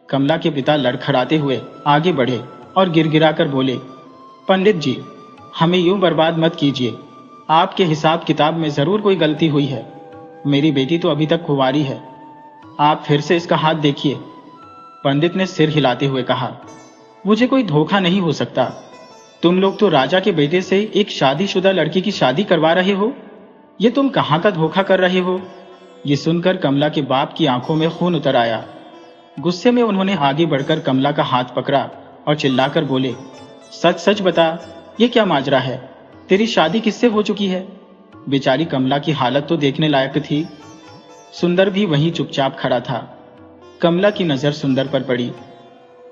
कमला के पिता लड़खड़ाते हुए आगे बढ़े और गिड़गिड़ाकर बोले, पंडित जी, हमें यूं बर्बाद मत कीजिए। आपके हिसाब किताब में जरूर कोई गलती हुई है। मेरी बेटी तो अभी तक कुंवारी है। आप फिर से इसका हाथ देखिए। पंडित ने सिर हिलाते हुए कहा, मुझे कोई धोखा नहीं हो सकता। तुम लोग तो राजा के बेटे से एक शादीशुदा लड़की की शादी करवा रहे हो। ये तुम कहाँ का धोखा कर रहे हो? ये सुनकर कमला के बाप की आंखों में खून उतर आया। गुस्से में उन्होंने आगे बढ़कर कमला का हाथ पकड़ा और चिल्लाकर बोले, सच सच बता, ये क्या माजरा है? तेरी शादी किससे हो चुकी है? बेचारी कमला की हालत तो देखने लायक थी। सुंदर भी वहीं चुपचाप खड़ा था। कमला की नजर सुंदर पर पड़ी।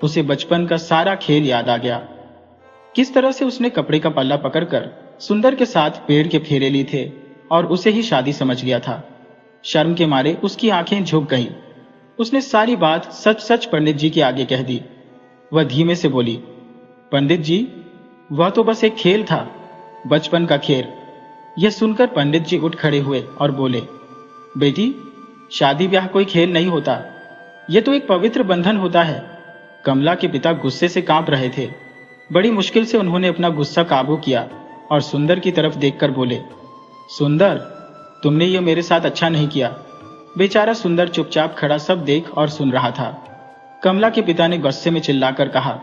उसे बचपन का सारा खेल याद आ गया। किस तरह से उसने कपड़े का पल्ला पकड़कर सुंदर के साथ पेड़ के फेरे लिए थे और उसे ही शादी समझ लिया था। शर्म के मारे उसकी आंखें झुक गईं। उसने सारी बात सच सच पंडित जी के आगे कह दी। वह धीमे से बोली, पंडित जी, वह तो बस एक खेल था, बचपन का खेल। यह सुनकर पंडित जी उठ खड़े हुए और बोले, बेटी, शादी ब्याह कोई खेल नहीं होता। यह तो एक पवित्र बंधन होता है। कमला के पिता गुस्से से कांप रहे थे। बड़ी मुश्किल से उन्होंने अपना गुस्सा काबू किया और सुंदर की तरफ देखकर बोले, सुंदर, तुमने ये मेरे साथ अच्छा नहीं किया। बेचारा सुंदर चुपचाप खड़ा सब देख और सुन रहा था। कमला के पिता ने गुस्से में चिल्लाकर कहा,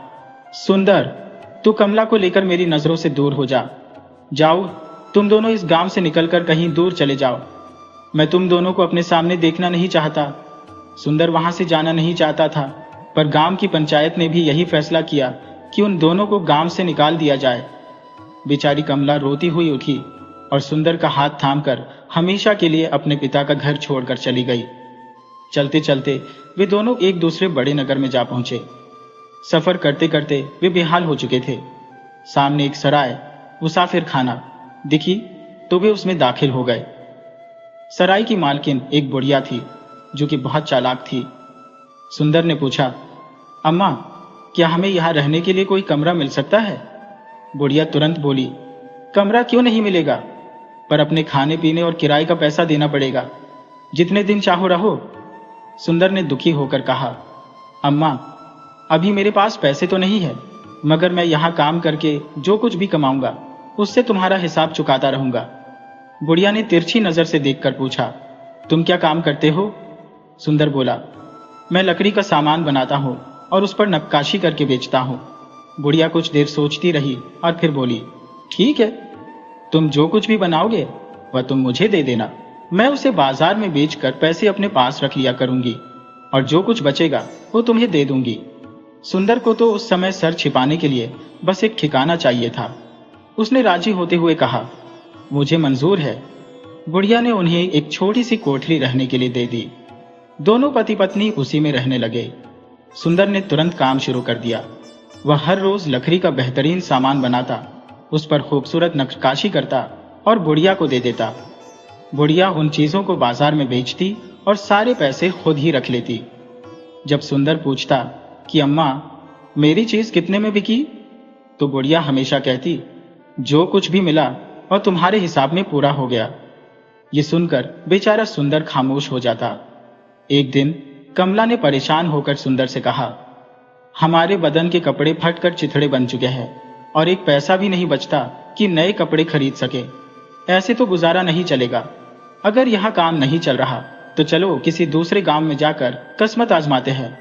सुंदर, तू कमला को लेकर मेरी नजरों से दूर हो जा। जाओ, तुम दोनों इस गांव से निकलकर कहीं दूर चले जाओ। मैं तुम दोनों को अपने सामने देखना नहीं चाहता। सुंदर वहां से जाना नहीं चाहता था, पर गांव की पंचायत ने भी यही फैसला किया कि उन दोनों को गांव से निकाल दिया जाए। बेचारी कमला रोती हुई उठी और सुंदर का हाथ थामकर हमेशा के लिए अपने पिता का घर छोड़कर चली गई। चलते चलते वे दोनों एक दूसरे बड़े नगर में जा पहुंचे। सफर करते करते वे बेहाल हो चुके थे। सामने एक सराय मुसाफिर खाना दिखी तो वे उसमें दाखिल हो गए। सराय की मालकिन एक बुढ़िया थी जो कि बहुत चालाक थी। सुंदर ने पूछा, अम्मा, क्या हमें यहाँ रहने के लिए कोई कमरा मिल सकता है? बुढ़िया तुरंत बोली, कमरा क्यों नहीं मिलेगा, पर अपने खाने पीने और किराए का पैसा देना पड़ेगा। जितने दिन चाहो रहो। सुंदर ने दुखी होकर कहा, अम्मा, अभी मेरे पास पैसे तो नहीं है, मगर मैं यहाँ काम करके जो कुछ भी कमाऊंगा उससे तुम्हारा हिसाब चुकाता रहूंगा। बुढ़िया ने तिरछी नजर से देखकर पूछा, तुम क्या काम करते हो? सुंदर बोला, मैं लकड़ी का सामान बनाता हूँ और उस पर नक्काशी करके बेचता हूँ। बुढ़िया कुछ देर सोचती रही और फिर बोली, ठीक है, तुम जो कुछ भी बनाओगे वह तुम मुझे दे देना। मैं उसे बाजार में बेचकर पैसे अपने पास रख लिया करूंगी और जो कुछ बचेगा वो तुम्हें दे दूंगी। सुंदर को तो उस समय सर छिपाने के लिए बस एक ठिकाना चाहिए था। उसने राजी होते हुए कहा, मुझे मंजूर है। बुढ़िया ने उन्हें एक छोटी सी कोठरी रहने के लिए दे दी। दोनों पति पत्नी उसी में रहने लगे। सुंदर ने तुरंत काम शुरू कर दिया। वह हर रोज लकड़ी का बेहतरीन सामान बनाता, उस पर खूबसूरत नक्काशी करता और बुढ़िया को दे देता। बुढ़िया उन चीजों को बाजार में बेचती और सारे पैसे खुद ही रख लेती। जब सुंदर पूछता कि अम्मा, मेरी चीज कितने में बिकी, तो बुढ़िया हमेशा कहती, जो कुछ भी मिला वह तुम्हारे हिसाब में पूरा हो गया। ये सुनकर बेचारा सुंदर खामोश हो जाता। एक दिन कमला ने परेशान होकर सुंदर से कहा, हमारे बदन के कपड़े फटकर चिथड़े बन चुके हैं और एक पैसा भी नहीं बचता कि नए कपड़े खरीद सके। ऐसे तो गुजारा नहीं चलेगा। अगर यहाँ काम नहीं चल रहा तो चलो किसी दूसरे गांव में जाकर किस्मत आजमाते हैं।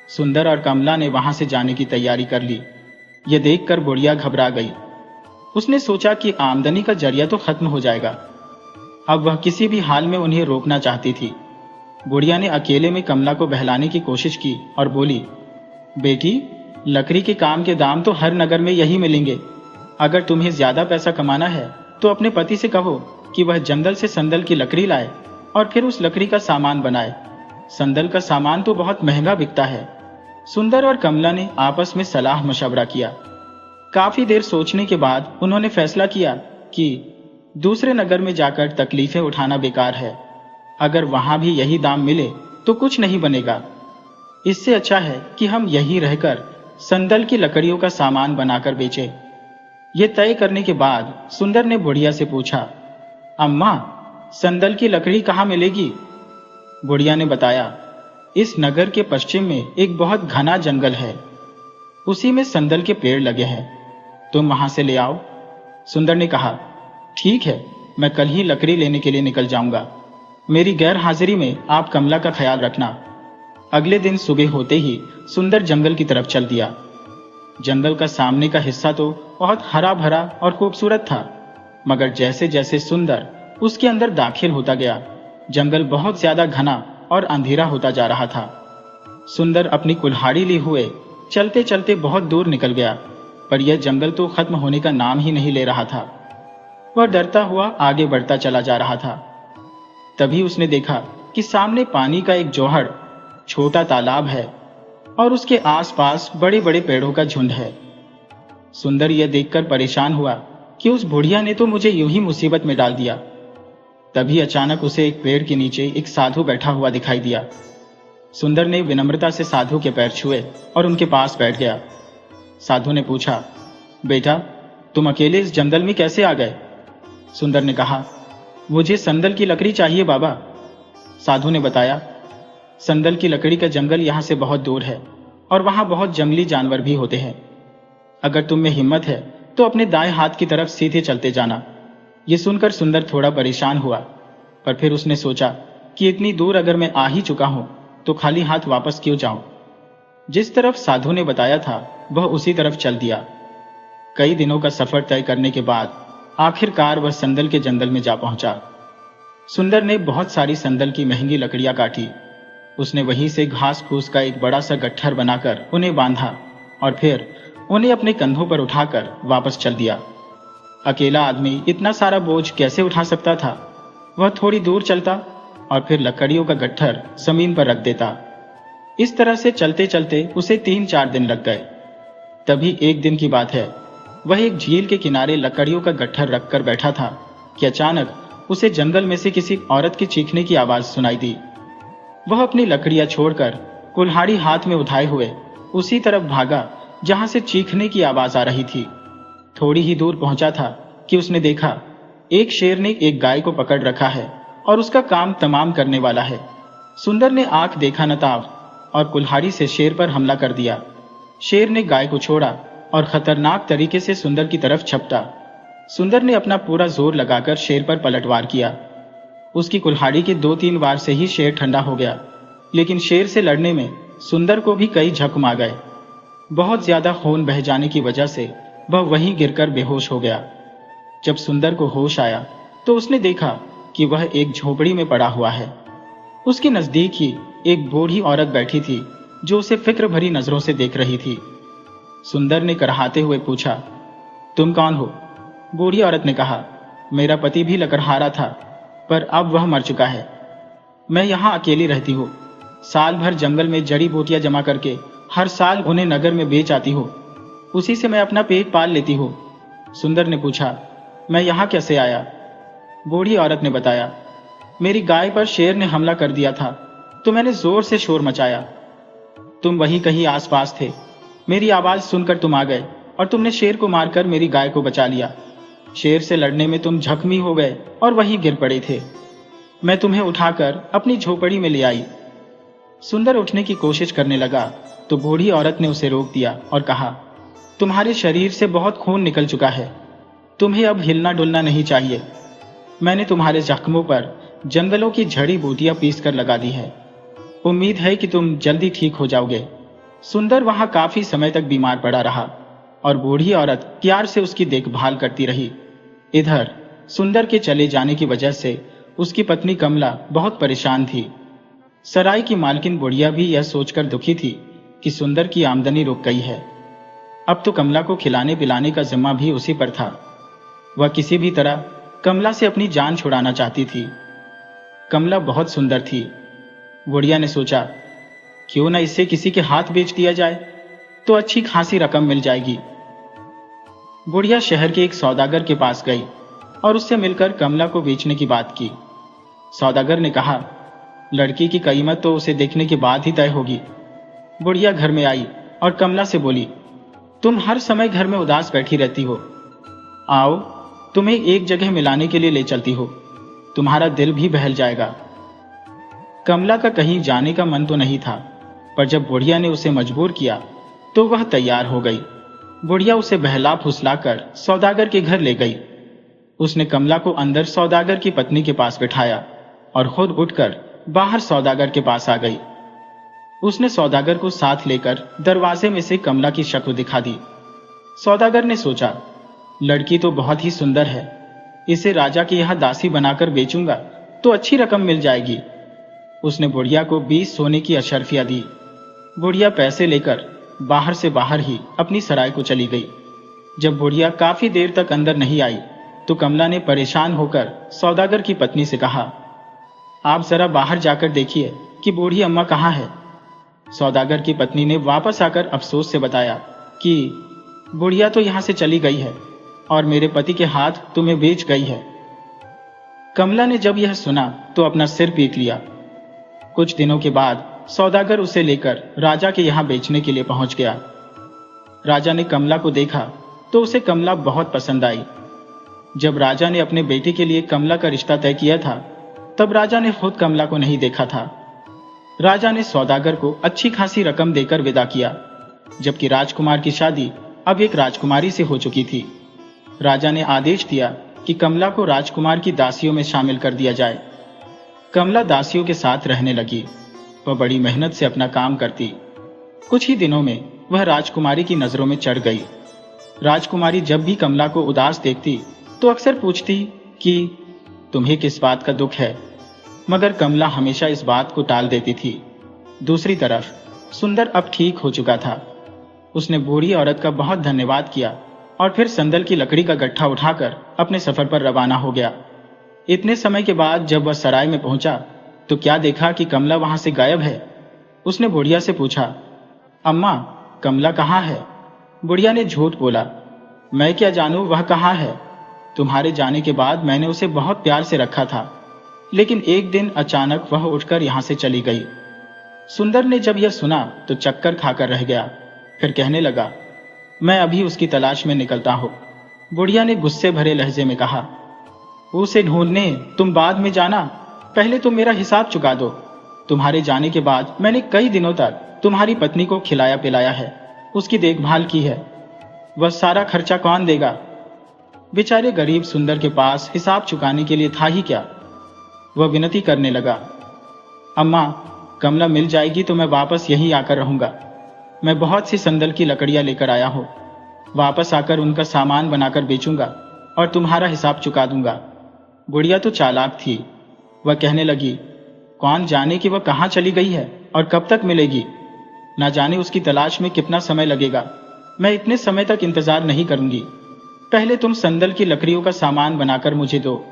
सुंदर और कमला ने वहां से जाने की तैयारी कर ली। यह देखकर बुढ़िया घबरा गई। उसने सोचा कि आमदनी का जरिया तो खत्म हो जाएगा। अब वह किसी भी हाल में उन्हें रोकना चाहती थी। बुढ़िया ने अकेले में कमला को बहलाने की कोशिश की और बोली, बेटी, लकड़ी के काम के दाम तो हर नगर में यही मिलेंगे। अगर तुम्हें ज्यादा पैसा कमाना है तो अपने पति से कहो कि वह जंगल से संदल की लकड़ी लाए और फिर उस लकड़ी का सामान बनाए। संदल का सामान तो बहुत महंगा बिकता है। सुंदर और कमला ने आपस में सलाह मशवरा किया। काफी देर सोचने के बाद उन्होंने फैसला किया कि दूसरे नगर में जाकर तकलीफें उठाना बेकार है। अगर वहां भी यही दाम मिले तो कुछ नहीं बनेगा। इससे अच्छा है कि हम यहीं रहकर संदल की लकड़ियों का सामान बनाकर बेचें। यह तय करने के बाद सुंदर ने बुढ़िया से पूछा, अम्मा, संदल की लकड़ी कहाँ मिलेगी? बुढ़िया ने बताया, इस नगर के पश्चिम में एक बहुत घना जंगल है, उसी में संदल के पेड़ लगे हैं, तुम वहां से ले आओ। सुंदर ने कहा, ठीक है, मैं कल ही लकड़ी लेने के लिए निकल जाऊंगा। मेरी गैर हाजिरी में आप कमला का ख्याल रखना। अगले दिन सुबह होते ही सुंदर जंगल की तरफ चल दिया। जंगल का सामने का हिस्सा तो बहुत हरा भरा और खूबसूरत था, मगर जैसे जैसे सुंदर उसके अंदर दाखिल होता गया, जंगल बहुत ज्यादा घना और अंधेरा होता जा रहा था। सुंदर अपनी कुल्हाड़ी लिए हुए चलते चलते बहुत दूर निकल गया, पर यह जंगल तो खत्म होने का नाम ही नहीं ले रहा था। वह डरता हुआ आगे बढ़ता चला जा रहा था। तभी उसने देखा कि सामने पानी का एक जौहड़ छोटा तालाब है और उसके आसपास बड़े बड़े पेड़ों का झुंड है। सुंदर यह देखकर परेशान हुआ कि उस बुढ़िया ने तो मुझे यूं ही मुसीबत में डाल दिया। तभी अचानक उसे एक पेड़ के नीचे एक साधु बैठा हुआ दिखाई दिया। सुंदर ने विनम्रता से साधु के पैर छुए और उनके पास बैठ गया। साधु ने पूछा, बेटा, तुम अकेले इस जंगल में कैसे आ गए? सुंदर ने कहा, मुझे संदल की लकड़ी चाहिए बाबा। साधु ने बताया, संदल की लकड़ी का जंगल यहाँ से बहुत दूर है और वहां बहुत जंगली जानवर भी होते हैं। अगर तुम में हिम्मत है तो अपने दाएं हाथ की तरफ सीधे चलते जाना। ये सुनकर सुंदर थोड़ा परेशान हुआ, पर फिर उसने सोचा कि इतनी दूर अगर मैं आ ही चुका हूं तो खाली हाथ वापस क्यों जाऊं। जिस तरफ साधु ने बताया था वह उसी तरफ चल दिया। कई दिनों का सफर तय करने के बाद आखिरकार वह संदल के जंगल में जा पहुंचा। सुंदर ने बहुत सारी संदल की महंगी लकड़ियां काटी। उसने वहीं से घास फूस का एक बड़ा सा गट्ठर बनाकर उन्हें बांधा और फिर उन्हें अपने कंधों पर उठाकर वापस चल दिया। अकेला आदमी इतना सारा बोझ कैसे उठा सकता था। वह थोड़ी दूर चलता और फिर लकड़ियों का गट्ठर जमीन पर रख देता। इस तरह से चलते चलते उसे 3-4 दिन लग गए। तभी एक दिन की बात है, वह एक झील के किनारे लकड़ियों का गट्ठर रखकर बैठा था कि अचानक उसे जंगल में से किसी औरत के चीखने की आवाज सुनाई दी। वह अपनी लकड़ियां छोड़कर कुल्हाड़ी हाथ में उठाए हुए उसी तरफ भागा जहां से चीखने की आवाज आ रही थी। थोड़ी ही दूर पहुंचा था कि उसने देखा एक शेर ने एक गाय को पकड़ रखा है और उसका काम तमाम करने वाला है। सुंदर ने आंख देखा नताब और कुल्हाड़ी से शेर पर हमला कर दिया। शेर ने गाय को छोड़ा और खतरनाक तरीके से सुंदर की तरफ झपटा। सुंदर ने अपना पूरा जोर लगाकर शेर पर पलटवार किया। उसकी कुल्हाड़ी के 2-3 वार से ही शेर ठंडा हो गया, लेकिन शेर से लड़ने में सुंदर को भी कई झकम आ गए। बहुत ज्यादा खून बह जाने की वजह से वह वहीं गिरकर बेहोश हो गया। जब सुंदर को होश आया तो उसने देखा कि वह एक झोपड़ी में पड़ा हुआ है। उसके नजदीक ही एक बूढ़ी औरत बैठी थी जो उसे फिक्र भरी नजरों से देख रही थी। सुंदर ने कराहते हुए पूछा, तुम कौन हो? बूढ़ी औरत ने कहा, मेरा पति भी लकड़हारा था पर अब वह मर चुका है। मैं यहाँ अकेली रहती हूँ। साल भर जंगल में जड़ी बूटियां जमा करके हर साल उन्हें नगर में बेच आती हूँ। उसी से मैं अपना पेट पाल लेती हूँ। सुंदर ने पूछा, मैं यहाँ कैसे आया? बूढ़ी औरत ने बताया, मेरी गाय पर शेर ने हमला कर दिया था तो मैंने जोर से शोर मचाया। तुम वहीं कहीं आसपास थे। मेरी आवाज सुनकर तुम आ गए और तुमने शेर को मारकर मेरी गाय को बचा लिया। शेर से लड़ने में तुम जख्मी हो गए और वहीं गिर पड़े थे। मैं तुम्हें उठाकर अपनी झोपड़ी में ले आई। सुंदर उठने की कोशिश करने लगा तो बूढ़ी औरत ने उसे रोक दिया और कहा, तुम्हारे शरीर से बहुत खून निकल चुका है। तुम्हें अब हिलना डुलना नहीं चाहिए। मैंने तुम्हारे जख्मों पर जंगलों की जड़ी बूटियां पीस कर लगा दी है। उम्मीद है कि तुम जल्दी ठीक हो जाओगे। सुंदर वहां काफी समय तक बीमार पड़ा रहा और बूढ़ी औरत प्यार से उसकी देखभाल करती रही। इधर सुंदर के चले जाने की वजह से उसकी पत्नी कमला बहुत परेशान थी। सराय की मालकिन बुढ़िया भी यह सोचकर दुखी थी कि सुंदर की आमदनी रुक गई है। अब तो कमला को खिलाने पिलाने का जिम्मा भी उसी पर था। वह किसी भी तरह कमला से अपनी जान छुड़ाना चाहती थी। कमला बहुत सुंदर थी। बुढ़िया ने सोचा, क्यों न इसे किसी के हाथ बेच दिया जाए तो अच्छी खासी रकम मिल जाएगी। बुढ़िया शहर के एक सौदागर के पास गई और उससे मिलकर कमला को बेचने की बात की। सौदागर ने कहा, लड़की की कीमत तो उसे देखने के बाद ही तय होगी। बुढ़िया घर में आई और कमला से बोली, तुम हर समय घर में उदास बैठी रहती हो। आओ, तुम्हें एक जगह मिलाने के लिए ले चलती हो। तुम्हारा दिल भी बहल जाएगा। कमला का कहीं जाने का मन तो नहीं था, पर जब बुढ़िया ने उसे मजबूर किया तो वह तैयार हो गई। बुढ़िया उसे बहला फुसलाकर सौदागर के घर ले गई। उसने कमला को अंदर सौदागर की पत्नी के पास बिठाया और खुद उठकर बाहर सौदागर के पास आ गई। उसने सौदागर को साथ लेकर दरवाजे में से कमला की शक्ल दिखा दी। सौदागर ने सोचा, लड़की तो बहुत ही सुंदर है। इसे राजा के यहाँ दासी बनाकर बेचूंगा तो अच्छी रकम मिल जाएगी। उसने बुढ़िया को 20 सोने की अशर्फियां दी। बुढ़िया पैसे लेकर बाहर से बाहर ही अपनी सराय को चली गई। जब बुढ़िया काफी देर तक अंदर नहीं आई तो कमला ने परेशान होकर सौदागर की पत्नी से कहा, आप जरा बाहर जाकर देखिए कि बूढ़ी अम्मा कहाँ है। सौदागर की पत्नी ने वापस आकर अफसोस से बताया कि बुढ़िया तो यहां से चली गई है और मेरे पति के हाथ तुम्हें बेच गई है। कमला ने जब यह सुना तो अपना सिर पीट लिया। कुछ दिनों के बाद सौदागर उसे लेकर राजा के यहाँ बेचने के लिए पहुंच गया। राजा ने कमला को देखा तो उसे कमला बहुत पसंद आई। जब राजा ने अपने बेटे के लिए कमला का रिश्ता तय किया था तब राजा ने खुद कमला को नहीं देखा था। राजा ने सौदागर को अच्छी खासी रकम देकर विदा किया, जबकि राजकुमार की शादी अब एक राजकुमारी से हो चुकी थी। राजा ने आदेश दिया कि कमला को राजकुमार की दासियों में शामिल कर दिया जाए। कमला दासियों के साथ रहने लगी। वह बड़ी मेहनत से अपना काम करती। कुछ ही दिनों में वह राजकुमारी की नजरों में चढ़ गई। राजकुमारी जब भी कमला को उदास देखती तो अक्सर पूछती कि तुम्हें किस बात का दुख है, मगर कमला हमेशा इस बात को टाल देती थी। दूसरी तरफ सुंदर अब ठीक हो चुका था। उसने बूढ़ी औरत का बहुत धन्यवाद किया और फिर संदल की लकड़ी का गट्ठा उठाकर अपने सफर पर रवाना हो गया। इतने समय के बाद जब वह सराय में पहुंचा तो क्या देखा कि कमला वहां से गायब है। उसने बुढ़िया से पूछा, अम्मा, कमला कहाँ है? बुढ़िया ने झूठ बोला, मैं क्या जानूं वह कहाँ है। तुम्हारे जाने के बाद मैंने उसे बहुत प्यार से रखा था, लेकिन एक दिन अचानक वह उठकर यहां से चली गई। सुंदर ने जब यह सुना तो चक्कर खाकर रह गया। फिर कहने लगा, मैं अभी उसकी तलाश में निकलता हूं। बुढ़िया ने गुस्से भरे लहजे में कहा, उसे ढूंढने तुम बाद में जाना, पहले तुम मेरा हिसाब चुका दो। तुम्हारे जाने के बाद मैंने कई दिनों तक तुम्हारी पत्नी को खिलाया पिलाया है, उसकी देखभाल की है। वह सारा खर्चा कौन देगा? बेचारे गरीब सुंदर के पास हिसाब चुकाने के लिए था ही क्या। वह विनती करने लगा, अम्मा, कमला मिल जाएगी तो मैं वापस यहीं आकर रहूंगा। मैं बहुत सी संदल की लकड़ियां लेकर आया हूं। वापस आकर उनका सामान बनाकर बेचूंगा और तुम्हारा हिसाब चुका दूंगा। बुढ़िया तो चालाक थी। वह कहने लगी, कौन जाने कि वह कहां चली गई है और कब तक मिलेगी। ना जाने उसकी तलाश में कितना समय लगेगा। मैं इतने समय तक इंतजार नहीं करूंगी। पहले तुम संदल की लकड़ियों का सामान बनाकर मुझे दो,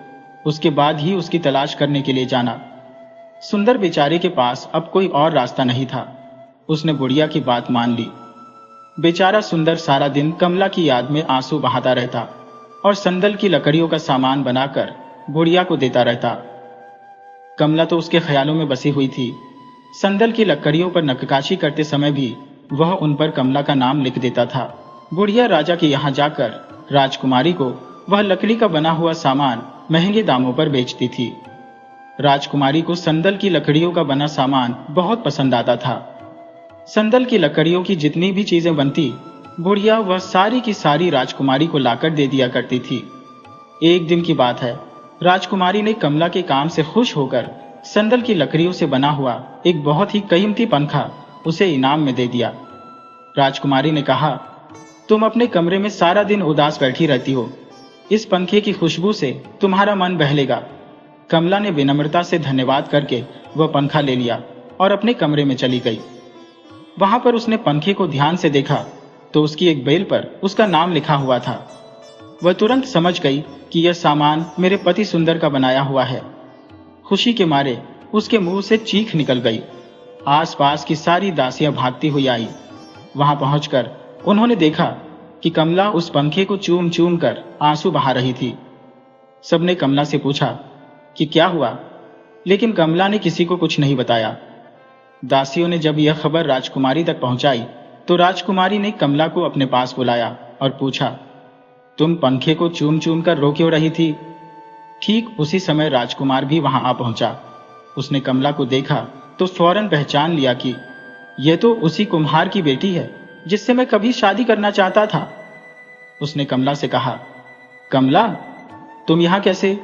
उसके बाद ही उसकी तलाश करने के लिए जाना। सुंदर बेचारे के पास अब कोई और रास्ता नहीं था। उसने बुढ़िया की बात मान ली। बेचारा सुंदर सारा दिन कमला की याद में आंसू बहाता रहता और संदल की लकड़ियों का सामान बनाकर बुढ़िया को देता रहता। कमला तो उसके ख्यालों में बसी हुई थी। संदल की लकड़ियों पर नक्काशी करते समय भी वह उन पर कमला का नाम लिख देता था। बुढ़िया राजा के यहाँ जाकर राजकुमारी को वह लकड़ी का बना हुआ सामान महंगे दामों पर बेचती थी। राजकुमारी को संदल की लकड़ियों का बना सामान बहुत पसंद आता था। संदल की लकड़ियों की जितनी भी चीजें बनती, बुढ़िया वह सारी की सारी राजकुमारी को लाकर दे दिया करती थी। एक दिन की बात है, राजकुमारी ने कमला के काम से खुश होकर संदल की लकड़ियों से बना हुआ एक बहुत ही कीमती पंखा उसे इनाम में दे दिया। राजकुमारी ने कहा, तुम अपने कमरे में सारा दिन उदास बैठी रहती हो, इस पंखे की खुशबू से तुम्हारा मन बहलेगा। कमला ने विनम्रता से धन्यवाद करके वह पंखा ले लिया और अपने कमरे में चली गई। वहां पर उसने पंखे को ध्यान से देखा तो उसकी एक बेल पर उसका नाम लिखा हुआ था। वह तुरंत समझ गई कि यह सामान मेरे पति सुंदर का बनाया हुआ है। खुशी के मारे उसके मुंह से चीख निकल गई। आसपास की सारी दासियां भागती हुई आई। वहां पहुंचकर उन्होंने देखा कि कमला उस पंखे को चूम चूम कर आंसू बहा रही थी। सबने कमला से पूछा कि क्या हुआ, लेकिन कमला ने किसी को कुछ नहीं बताया। दासियों ने जब यह खबर राजकुमारी तक पहुंचाई तो राजकुमारी ने कमला को अपने पास बुलाया और पूछा, तुम पंखे को चूम चूम कर रो क्यों रही थी? ठीक उसी समय राजकुमार भी वहां आ पहुंचा। उसने कमला को देखा तो फौरन पहचान लिया कि यह तो उसी कुम्हार की बेटी है जिससे मैं कभी शादी करना चाहता था। उसने कमला से कहा, कमला, तुम यहां कैसे?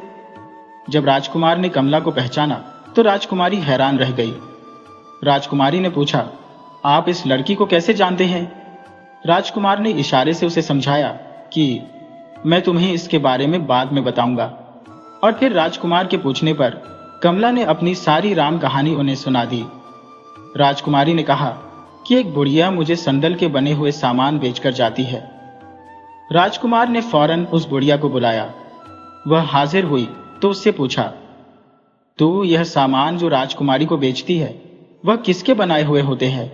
जब राजकुमार ने कमला को पहचाना तो राजकुमारी हैरान रह गई। राजकुमारी ने पूछा, आप इस लड़की को कैसे जानते हैं? राजकुमार ने इशारे से उसे समझाया कि मैं तुम्हें इसके बारे में बाद में बताऊंगा। और फिर राजकुमार के पूछने पर कमला ने अपनी सारी राम कहानी उन्हें सुना दी। राजकुमारी ने कहा कि एक बुढ़िया मुझे संदल के बने हुए सामान बेचकर जाती है। राजकुमार ने फौरन उस बुढ़िया को बुलाया। वह हाजिर हुई तो उससे पूछा, तू यह सामान जो राजकुमारी को बेचती है वह किसके बनाए हुए होते हैं?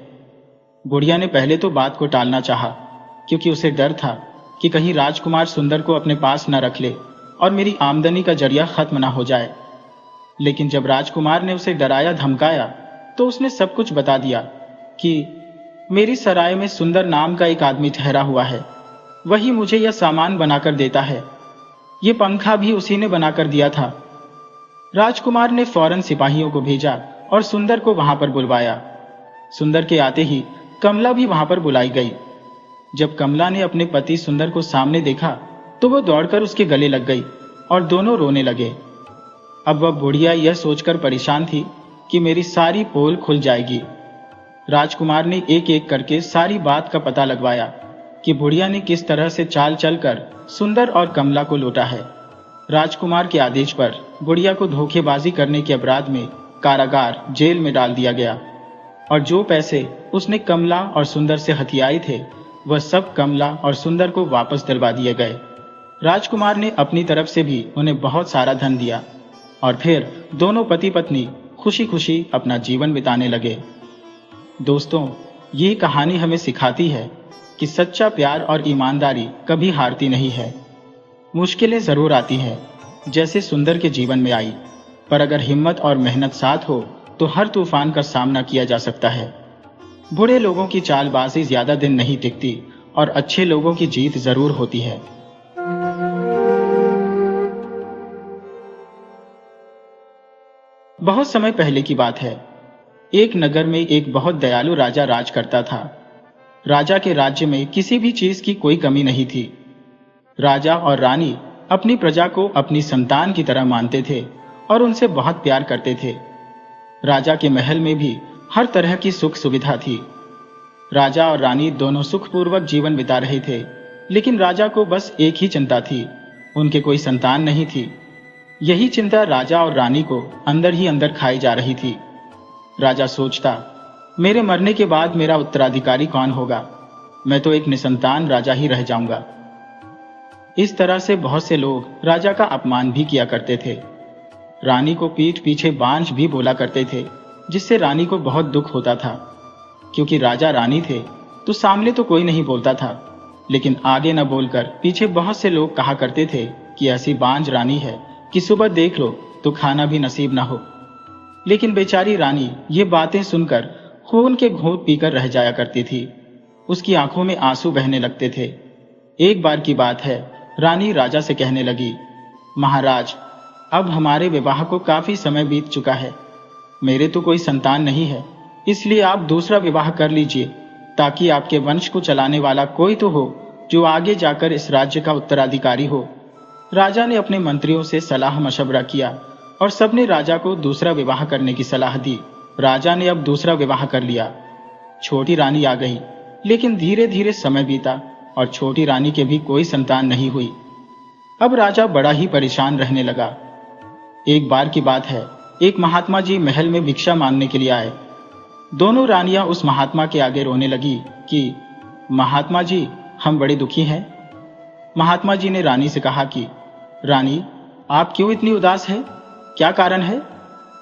बुढ़िया ने पहले तो बात को टालना चाहा, क्योंकि उसे डर था कि कहीं राजकुमार सुंदर को अपने पास न रख ले और मेरी आमदनी का जरिया खत्म ना हो जाए। लेकिन जब राजकुमार ने उसे डराया धमकाया तो उसने सब कुछ बता दिया कि मेरी सराय में सुंदर नाम का एक आदमी ठहरा हुआ है, वही मुझे यह सामान बनाकर देता है। ये पंखा भी उसी ने बनाकर दिया था। राजकुमार ने फौरन सिपाहियों को भेजा और सुंदर को वहां पर बुलवाया। सुंदर के आते ही कमला भी वहां पर बुलाई गई। जब कमला ने अपने पति सुंदर को सामने देखा तो वो दौड़कर उसके गले लग गई और दोनों रोने लगे। अब वह बुढ़िया यह सोचकर परेशान थी कि मेरी सारी पोल खुल जाएगी। राजकुमार ने एक एक करके सारी बात का पता लगवाया कि बुढ़िया ने किस तरह से चाल चलकर सुंदर और कमला को लूटा है। राजकुमार के आदेश पर बुढ़िया को धोखेबाजी करने के अपराध में कारागार जेल में डाल दिया गया और जो पैसे उसने कमला और सुंदर से हथियाए थे वह सब कमला और सुंदर को वापस दिलवा दिए गए। राजकुमार ने अपनी तरफ से भी उन्हें बहुत सारा धन दिया और फिर दोनों पति पत्नी खुशी खुशी अपना जीवन बिताने लगे। दोस्तों, ये कहानी हमें सिखाती है कि सच्चा प्यार और ईमानदारी कभी हारती नहीं है। मुश्किलें जरूर आती हैं, जैसे सुंदर के जीवन में आई, पर अगर हिम्मत और मेहनत साथ हो तो हर तूफान का सामना किया जा सकता है। बुरे लोगों की चालबाजी ज्यादा दिन नहीं टिकती और अच्छे लोगों की जीत जरूर होती है। बहुत समय पहले की बात है। एक नगर में एक बहुत दयालु राजा राज करता था। राजा के राज्य में किसी भी चीज की कोई कमी नहीं थी। राजा और रानी अपनी प्रजा को अपनी संतान की तरह मानते थे और उनसे बहुत प्यार करते थे। राजा के महल में भी हर तरह की सुख सुविधा थी। राजा और रानी दोनों सुखपूर्वक जीवन बिता रहे थे, लेकिन राजा को बस एक ही चिंता थी, उनके कोई संतान नहीं थी। यही चिंता राजा और रानी को अंदर ही अंदर खाई जा रही थी। राजा सोचता, मेरे मरने के बाद मेरा उत्तराधिकारी कौन होगा? मैं तो एक निसंतान राजा ही रह जाऊंगा। इस तरह से बहुत से लोग राजा का अपमान भी किया करते थे। रानी को पीठ पीछे बांझ भी बोला करते थे, जिससे रानी को बहुत दुख होता था। क्योंकि राजा रानी थे तो सामने तो कोई नहीं बोलता था, लेकिन आगे न बोलकर पीछे बहुत से लोग कहा करते थे कि ऐसी बांझ रानी है कि सुबह देख लो तो खाना भी नसीब ना हो। लेकिन बेचारी रानी ये बातें सुनकर खून के घूंट पीकर रह जाया करती थी। उसकी आंखों में आंसू बहने लगते थे। एक बार की बात है, रानी राजा से कहने लगी, महाराज, अब हमारे विवाह को काफी समय बीत चुका है। मेरे तो कोई संतान नहीं है, इसलिए आप दूसरा विवाह कर लीजिए, ताकि आपके वंश को चलाने वाला कोई तो हो जो आगे जाकर इस राज्य का उत्तराधिकारी हो। राजा ने अपने मंत्रियों से सलाह मशवरा किया और सबने राजा को दूसरा विवाह करने की सलाह दी। राजा ने अब दूसरा विवाह कर लिया। छोटी रानी आ गई, लेकिन धीरे धीरे समय बीता और छोटी रानी के भी कोई संतान नहीं हुई। अब राजा बड़ा ही परेशान रहने लगा। एक बार की बात है, एक महात्मा जी महल में भिक्षा मांगने के लिए आए। दोनों रानियां उस महात्मा के आगे रोने लगी कि महात्मा जी, हम बड़े दुखी हैं। महात्मा जी ने रानी से कहा कि रानी, आप क्यों इतनी उदास है? क्या कारण है?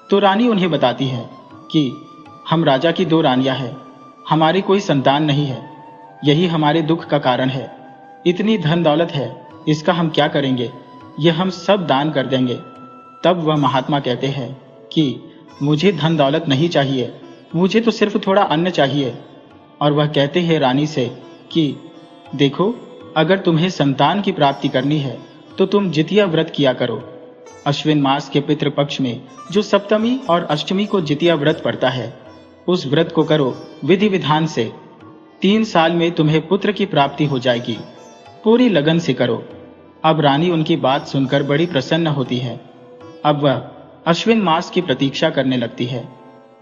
तो रानी उन्हें बताती है कि हम राजा की 2 रानियां हैं, हमारी कोई संतान नहीं है, यही हमारे दुख का कारण है। इतनी धन दौलत है, इसका हम क्या करेंगे? यह हम सब दान कर देंगे। तब वह महात्मा कहते हैं कि मुझे धन दौलत नहीं चाहिए, मुझे तो सिर्फ थोड़ा अन्न चाहिए। और वह कहते हैं रानी से कि देखो, अगर तुम्हें संतान की प्राप्ति करनी है तो तुम जितिया व्रत किया करो। अश्विन मास के पितृपक्ष में जो सप्तमी और अष्टमी को जितिया व्रत पड़ता है, उस व्रत को करो विधि विधान से। 3 साल में तुम्हें पुत्र की प्राप्ति हो जाएगी। पूरी लगन से करो। अब रानी उनकी बात सुनकर बड़ी प्रसन्न होती है। अब वह अश्विन मास की प्रतीक्षा करने लगती है।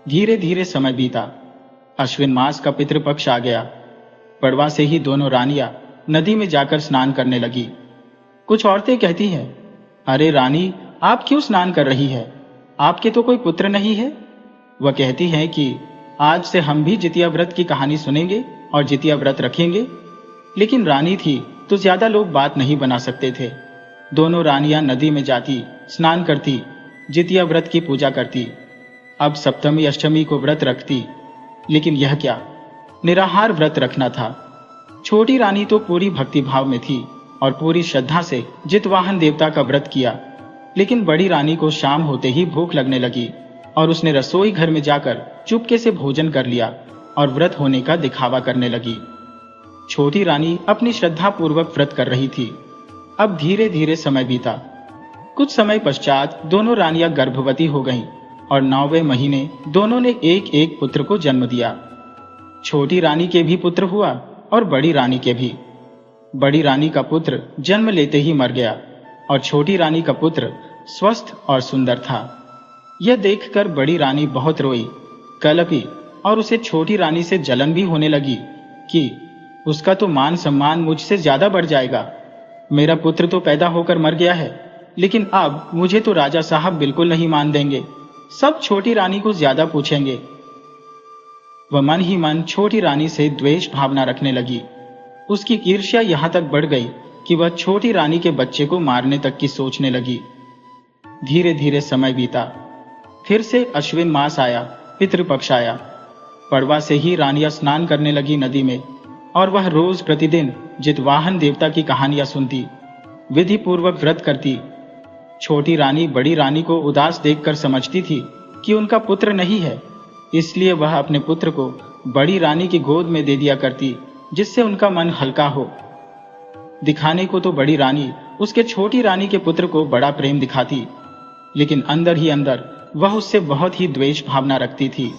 धीरे धीरे समय बीता। अश्विन मास का पितृपक्ष आ गया। पड़वा से ही दोनों रानियां नदी में जाकर स्नान करने लगी। कुछ औरतें कहती हैं, अरे रानी, आप क्यों स्नान कर रही है? आपके तो कोई पुत्र नहीं है। वह कहती हैं कि आज से हम भी जितिया व्रत की कहानी सुनेंगे और जितिया व्रत रखेंगे। लेकिन रानी थी तो ज्यादा लोग बात नहीं बना सकते थे। दोनों रानियां नदी में जाती, स्नान करती, जितिया व्रत की पूजा करती। अब सप्तमी अष्टमी को व्रत रखती, लेकिन यह क्या, निराहार व्रत रखना था। छोटी रानी तो पूरी भक्ति भाव में थी और पूरी श्रद्धा से जितवाहन देवता का व्रत किया। लेकिन बड़ी रानी को शाम होते ही भूख लगने लगी और उसने रसोई घर में जाकर चुपके से भोजन कर लिया और व्रत होने का दिखावा करने लगी। छोटी रानी अपनी श्रद्धा पूर्वक व्रत कर रही थी। अब धीरे धीरे समय बीता। कुछ समय पश्चात दोनों रानियां गर्भवती हो गईं और 9वें महीने दोनों ने एक एक पुत्र को जन्म दिया। छोटी रानी के भी पुत्र हुआ और बड़ी रानी के भी। बड़ी रानी का पुत्र जन्म लेते ही मर गया और छोटी रानी का पुत्र स्वस्थ और सुंदर था। यह देखकर बड़ी रानी बहुत रोई, कलपी और उसे छोटी रानी से जलन भी होने लगी कि उसका तो मान सम्मान मुझसे ज्यादा बढ़ जाएगा। मेरा पुत्र तो पैदा होकर मर गया है, लेकिन अब मुझे तो राजा साहब बिल्कुल नहीं मान देंगे, सब छोटी रानी को ज्यादा पूछेंगे। वह मन ही मन छोटी रानी से द्वेष भावना रखने लगी। उसकी ईर्ष्या यहां तक बढ़ गई कि वह छोटी रानी के बच्चे को मारने तक की सोचने लगी। धीरे धीरे समय बीता, फिर से अश्विन मास आया, पितृपक्ष आया। पड़वा से ही रानियां स्नान करने लगी नदी में, और वह रोज प्रतिदिन जितवाहन देवता की कहानियां सुनती, विधि पूर्वक व्रत करती। छोटी रानी बड़ी रानी को उदास देखकर समझती थी कि उनका पुत्र नहीं है, इसलिए वह अपने पुत्र को बड़ी रानी की गोद में दे दिया करती, जिससे उनका मन हल्का हो। दिखाने को तो बड़ी रानी उसके छोटी रानी के पुत्र को बड़ा प्रेम दिखाती, लेकिन अंदर ही अंदर वह उससे बहुत ही द्वेष भावना रखती थी।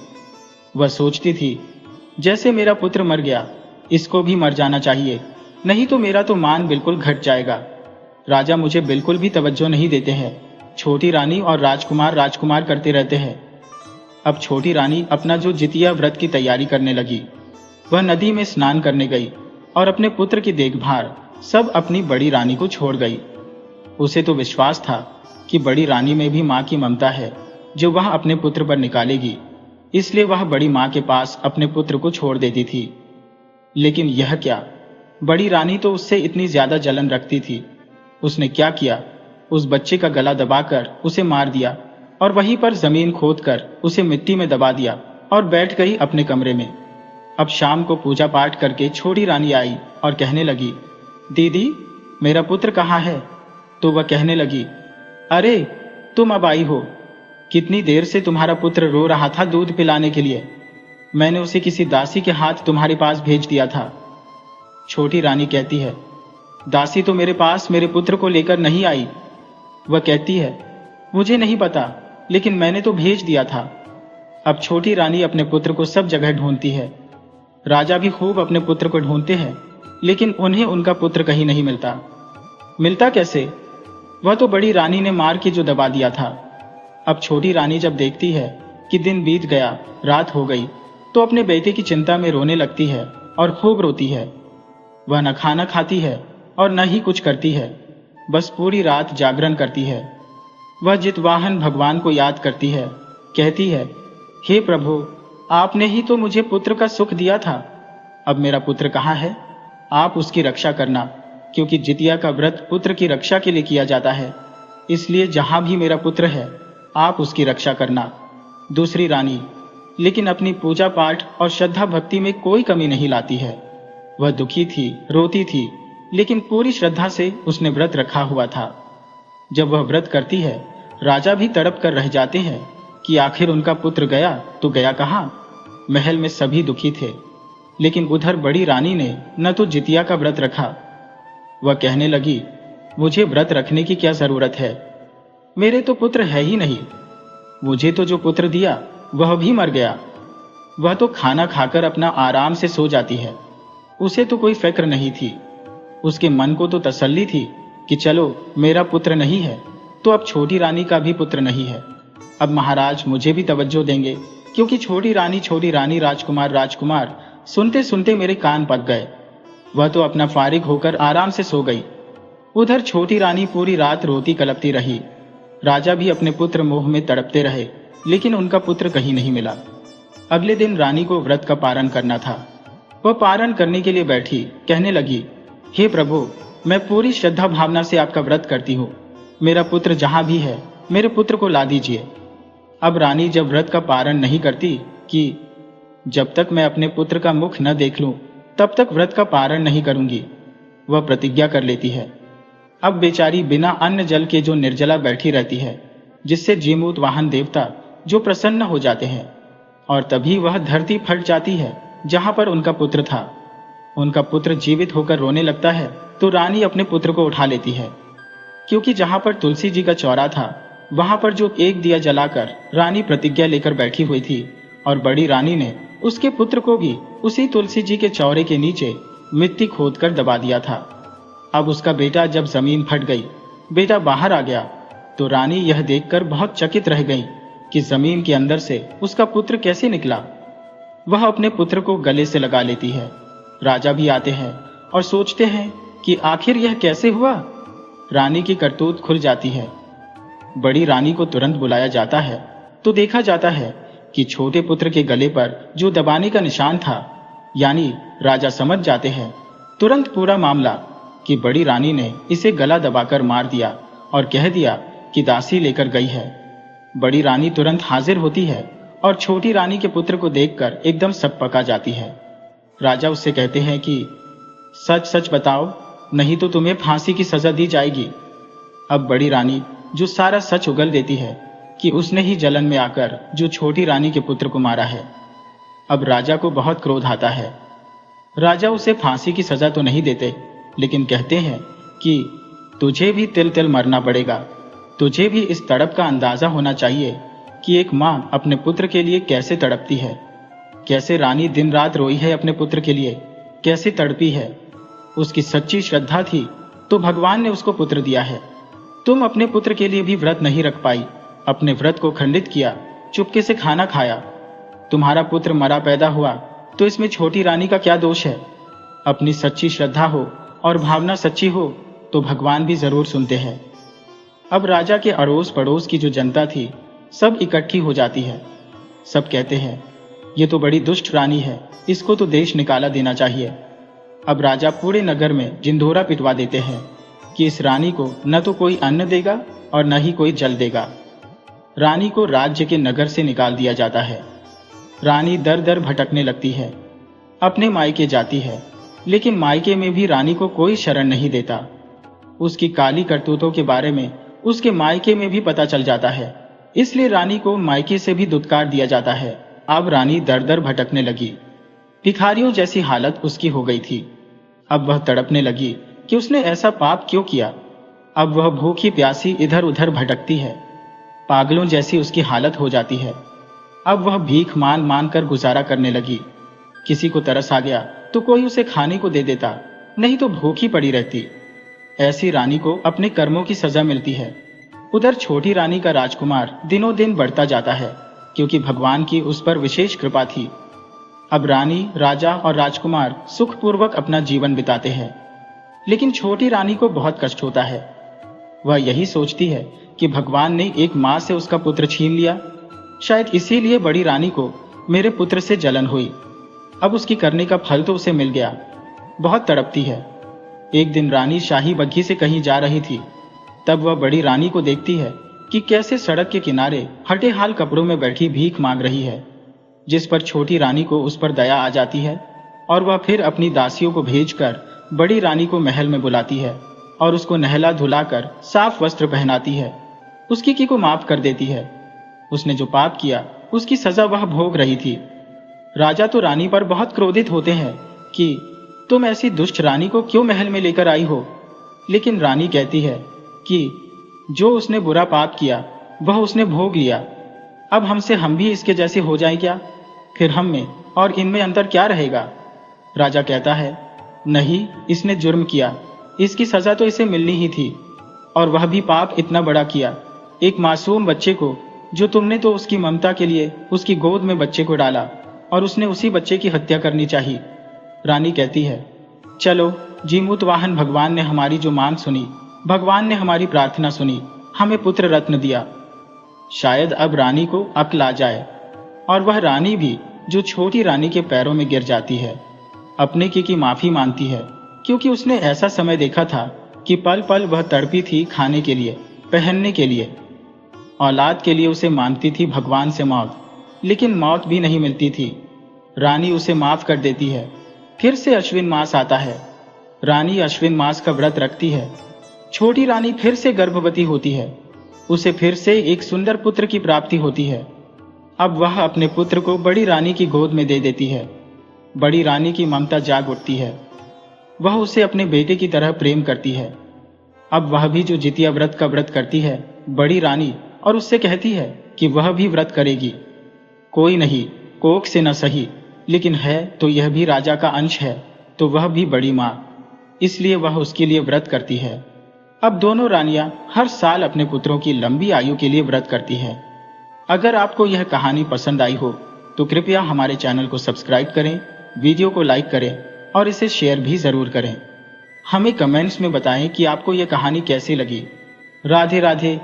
वह सोचती थी, जैसे मेरा पुत्र मर गया, इसको भी मर जाना चाहिए, नहीं तो मेरा तो मान बिल्कुल घट जाएगा। राजा मुझे बिल्कुल भी तवज्जो नहीं देते हैं, छोटी रानी और राजकुमार राजकुमार करते रहते हैं। अब छोटी रानी अपना जो जितिया व्रत की तैयारी करने लगी। वह नदी में स्नान करने गई और अपने पुत्र की देखभाल सब अपनी बड़ी रानी को छोड़ गई। उसे तो विश्वास था कि बड़ी रानी में भी मां की ममता है, जो वह अपने पुत्र पर निकालेगी, इसलिए वह बड़ी मां के पास अपने पुत्र को छोड़ देती थी। लेकिन यह क्या, बड़ी रानी तो उससे इतनी ज्यादा जलन रखती थी। उसने क्या किया, उस बच्चे का गला दबाकर उसे मार दिया और वहीं पर जमीन खोदकर उसे मिट्टी में दबा दिया और बैठ गई अपने कमरे में। अब शाम को पूजा पाठ करके छोटी रानी आई और कहने लगी, दीदी मेरा पुत्र कहाँ है? तो वह कहने लगी, अरे तुम अब आई हो, कितनी देर से तुम्हारा पुत्र रो रहा था दूध पिलाने के लिए, मैंने उसे किसी दासी के हाथ तुम्हारे पास भेज दिया था। छोटी रानी कहती है, दासी तो मेरे पास मेरे पुत्र को लेकर नहीं आई। वह कहती है, मुझे नहीं पता, लेकिन मैंने तो भेज दिया था। अब छोटी रानी अपने पुत्र को सब जगह ढूंढती है। राजा भी खूब अपने पुत्र को ढूंढते हैं, लेकिन उन्हें उनका पुत्र कहीं नहीं मिलता। मिलता कैसे? वह तो बड़ी रानी ने मार के जो दबा दिया था। अब छोटी रानी जब देखती है कि दिन बीत गया, रात हो गई, तो अपने बेटे की चिंता में रोने लगती है और खूब रोती है। वह न खाना खाती है और न ही कुछ करती है, बस पूरी रात जागरण करती है। वह जितवाहन भगवान को याद करती है, कहती है, हे प्रभु, आपने ही तो मुझे पुत्र का सुख दिया था, अब मेरा पुत्र कहाँ है? आप उसकी रक्षा करना, क्योंकि जितिया का व्रत पुत्र की रक्षा के लिए किया जाता है, इसलिए जहां भी मेरा पुत्र है आप उसकी रक्षा करना। दूसरी रानी लेकिन अपनी पूजा पाठ और श्रद्धा भक्ति में कोई कमी नहीं लाती है। वह दुखी थी, रोती थी, लेकिन पूरी श्रद्धा से उसने व्रत रखा हुआ था। जब वह व्रत करती है, राजा भी तड़प कर रह जाते हैं कि आखिर उनका पुत्र गया तो गया कहाँ। महल में सभी दुखी थे, लेकिन उधर बड़ी रानी ने न तो जितिया का व्रत रखा। वह कहने लगी, मुझे व्रत रखने की क्या जरूरत है, मेरे तो पुत्र है ही नहीं। मुझे तो जो पुत्र दिया वह भी मर गया। वह तो खाना खाकर अपना आराम से सो जाती है, उसे तो कोई फिक्र नहीं थी। उसके मन को तो तसल्ली थी कि चलो मेरा पुत्र नहीं है तो अब छोटी रानी का भी पुत्र नहीं है, अब महाराज मुझे भी तवज्जो देंगे, क्योंकि छोटी रानी राजकुमार राजकुमार सुनते सुनते मेरे कान पक गए। वह तो अपना फारिग होकर आराम से सो गई। उधर छोटी रानी पूरी रात रोती कलपती रही। राजा भी अपने पुत्र मोह में तड़पते रहे, लेकिन उनका पुत्र कहीं नहीं मिला। अगले दिन रानी को व्रत का पारण करना था। वह पारण करने के लिए बैठी, कहने लगी, हे प्रभु, मैं पूरी श्रद्धा भावना से आपका व्रत करती हूँ, मेरा पुत्र जहां भी है मेरे पुत्र को ला दीजिए। अब रानी जब व्रत का पारण नहीं करती कि जब तक मैं अपने पुत्र का मुख न देख लूं तब तक व्रत का पारण नहीं करूंगी, वह प्रतिज्ञा कर लेती है। अब बेचारी बिना अन्न जल के जो निर्जला बैठी रहती है, जिससे जीमूत वाहन देवता जो प्रसन्न हो जाते हैं, और तभी वह धरती फट जाती है जहां पर उनका पुत्र था। उनका पुत्र जीवित होकर रोने लगता है तो रानी अपने पुत्र को उठा लेती है, क्योंकि जहां पर तुलसी जी का चौरा था वहां पर जो एक दिया जलाकर रानी प्रतिज्ञा लेकर बैठी हुई थी, और बड़ी रानी ने उसके पुत्र को भी उसी तुलसी जी के चौरे के नीचे मिट्टी खोदकर दबा दिया था। अब उसका बेटा जब जमीन फट गई, बेटा बाहर आ गया, तो रानी यह देखकर बहुत चकित रह गई कि जमीन के अंदर से उसका पुत्र कैसे निकला। वह अपने पुत्र को गले से लगा लेती है। राजा भी आते हैं और सोचते हैं कि आखिर यह कैसे हुआ। रानी की करतूत खुल जाती है। बड़ी रानी को तुरंत बुलाया जाता है तो देखा जाता है कि छोटे पुत्र के गले पर जो दबाने का निशान था, यानी राजा समझ जाते हैं तुरंत पूरा मामला कि बड़ी रानी ने इसे गला दबाकर मार दिया और कह दिया कि दासी लेकर गई है। बड़ी रानी तुरंत हाजिर होती है और छोटी रानी के पुत्र को देखकर एकदम सकपका जाती है। राजा उससे कहते हैं कि सच सच बताओ, नहीं तो तुम्हें फांसी की सजा दी जाएगी। अब बड़ी रानी जो सारा सच उगल देती है कि उसने ही जलन में आकर जो छोटी रानी के पुत्र को मारा है। अब राजा को बहुत क्रोध आता है। राजा उसे फांसी की सजा तो नहीं देते, लेकिन कहते हैं कि तुझे भी तिल तिल मरना पड़ेगा। तुझे भी इस तड़प का अंदाजा होना चाहिए कि एक माँ अपने पुत्र के लिए कैसे तड़पती है, कैसे रानी दिन रात रोई है अपने पुत्र के लिए, कैसे तड़पी है। उसकी सच्ची श्रद्धा थी तो भगवान ने उसको पुत्र दिया है। तुम अपने पुत्र के लिए भी व्रत नहीं रख पाई, अपने व्रत को खंडित किया, चुपके से खाना खाया। तुम्हारा पुत्र मरा पैदा हुआ तो इसमें छोटी रानी का क्या दोष है। अपनी सच्ची श्रद्धा हो और भावना सच्ची हो तो भगवान भी जरूर सुनते हैं। अब राजा के अड़ोस पड़ोस की जो जनता थी सब इकट्ठी हो जाती है। सब कहते हैं ये तो बड़ी दुष्ट रानी है, इसको तो देश निकाला देना चाहिए। अब राजा पूरे नगर में जिंदोरा पिटवा देते हैं कि इस रानी को न तो कोई अन्न देगा और न ही कोई जल देगा। रानी को राज्य के नगर से निकाल दिया जाता है। रानी दर दर भटकने लगती है, अपने मायके जाती है, लेकिन मायके में भी रानी को कोई शरण नहीं देता। उसकी काली करतूतों के बारे में उसके मायके में भी पता चल जाता है, इसलिए रानी को मायके से भी दुत्कार दिया जाता है। अब रानी दर दर भटकने लगी। भिखारियों जैसी हालत उसकी हो गई थी। अब वह तड़पने लगी कि उसने ऐसा पाप क्यों किया। अब वह भूखी प्यासी इधर उधर भटकती है। पागलों जैसी उसकी हालत हो जाती है। अब वह भीख मान मान कर गुजारा करने लगी। किसी को तरस आ गया तो कोई उसे खाने को दे देता, नहीं तो भूखी पड़ी रहती। ऐसी रानी को अपने कर्मों की सजा मिलती है। उधर छोटी रानी का राजकुमार दिनों दिन बढ़ता जाता है, क्योंकि भगवान की उस पर विशेष कृपा थी। अब रानी, राजा और राजकुमार सुखपूर्वक अपना जीवन बिताते हैं, लेकिन छोटी रानी को बहुत कष्ट होता है। वह यही सोचती है कि भगवान ने एक माँ से उसका पुत्र छीन लिया, शायद इसीलिए बड़ी रानी को मेरे पुत्र से जलन हुई। अब उसकी करने का फल तो उसे मिल गया। बहुत तड़पती है। एक दिन रानी शाही बग्घी से कहीं जा रही थी, तब वह बड़ी रानी को देखती है कि कैसे सड़क के किनारे फटे हाल कपड़ों में बैठी भीख मांग रही है, जिस पर छोटी रानी को उस पर दया आ जाती है और वह फिर अपनी दासियों को भेजकर बड़ी रानी को महल में बुलाती है और उसको नहला धुलाकर साफ वस्त्र पहनाती है, उसकी की को माफ कर देती है। उसने जो पाप किया उसकी सजा वह भोग रही थी। राजा तो रानी पर बहुत क्रोधित होते हैं कि तुम ऐसी दुष्ट रानी को क्यों महल में लेकर आई हो, लेकिन रानी कहती है कि जो उसने बुरा पाप किया वह उसने भोग लिया। अब हमसे हम भी इसके जैसे हो जाए क्या? फिर हम में और इनमें अंतर क्या रहेगा? राजा कहता है, नहीं, इसने जुर्म किया, इसकी सजा तो इसे मिलनी ही थी, और वह भी पाप इतना बड़ा किया। एक मासूम बच्चे को, जो तुमने तो उसकी ममता के लिए उसकी गोद में बच्चे को डाला और उसने उसी बच्चे की हत्या करनी चाहिए। रानी कहती है, चलो, जीमूत वाहन भगवान ने हमारी जो मांग सुनी, भगवान ने हमारी प्रार्थना सुनी, हमें पुत्र रत्न दिया। शायद अब रानी को अक्ल आ जाए, और वह रानी भी जो छोटी रानी के पैरों में गिर जाती है, अपने की माफी मांगती है, क्योंकि उसने ऐसा समय देखा था कि पल पल वह तड़पी थी खाने के लिए, पहनने के लिए। औलाद के लिए उसे मांगती थी भगवान से मौत, लेकिन मौत भी नहीं मिलती थी। रानी उसे माफ कर देती है। फिर से अश्विन मास आता है। रानी अश्विन मास का व्रत रखती है। छोटी रानी फिर से गर्भवती होती है। उसे फिर से एक सुंदर पुत्र की प्राप्ति होती है। अब वह अपने पुत्र को बड़ी रानी की गोद में दे देती है। बड़ी रानी की ममता जाग उठती है। वह उसे अपने बेटे की तरह प्रेम करती है। अब वह भी जो जितिया व्रत का व्रत करती है बड़ी रानी, और उससे कहती है कि वह भी व्रत करेगी। कोई नहीं, कोख से न सही, लेकिन है तो यह भी राजा का अंश है, तो वह भी बड़ी माँ। इसलिए वह उसके लिए व्रत करती है। अब दोनों रानियां हर साल अपने पुत्रों की लंबी आयु के लिए व्रत करती है। अगर आपको यह कहानी पसंद आई हो तो कृपया हमारे चैनल को सब्सक्राइब करें, वीडियो को लाइक करें और इसे शेयर भी जरूर करें। हमें कमेंट्स में बताएं कि आपको यह कहानी कैसी लगी। राधे राधे।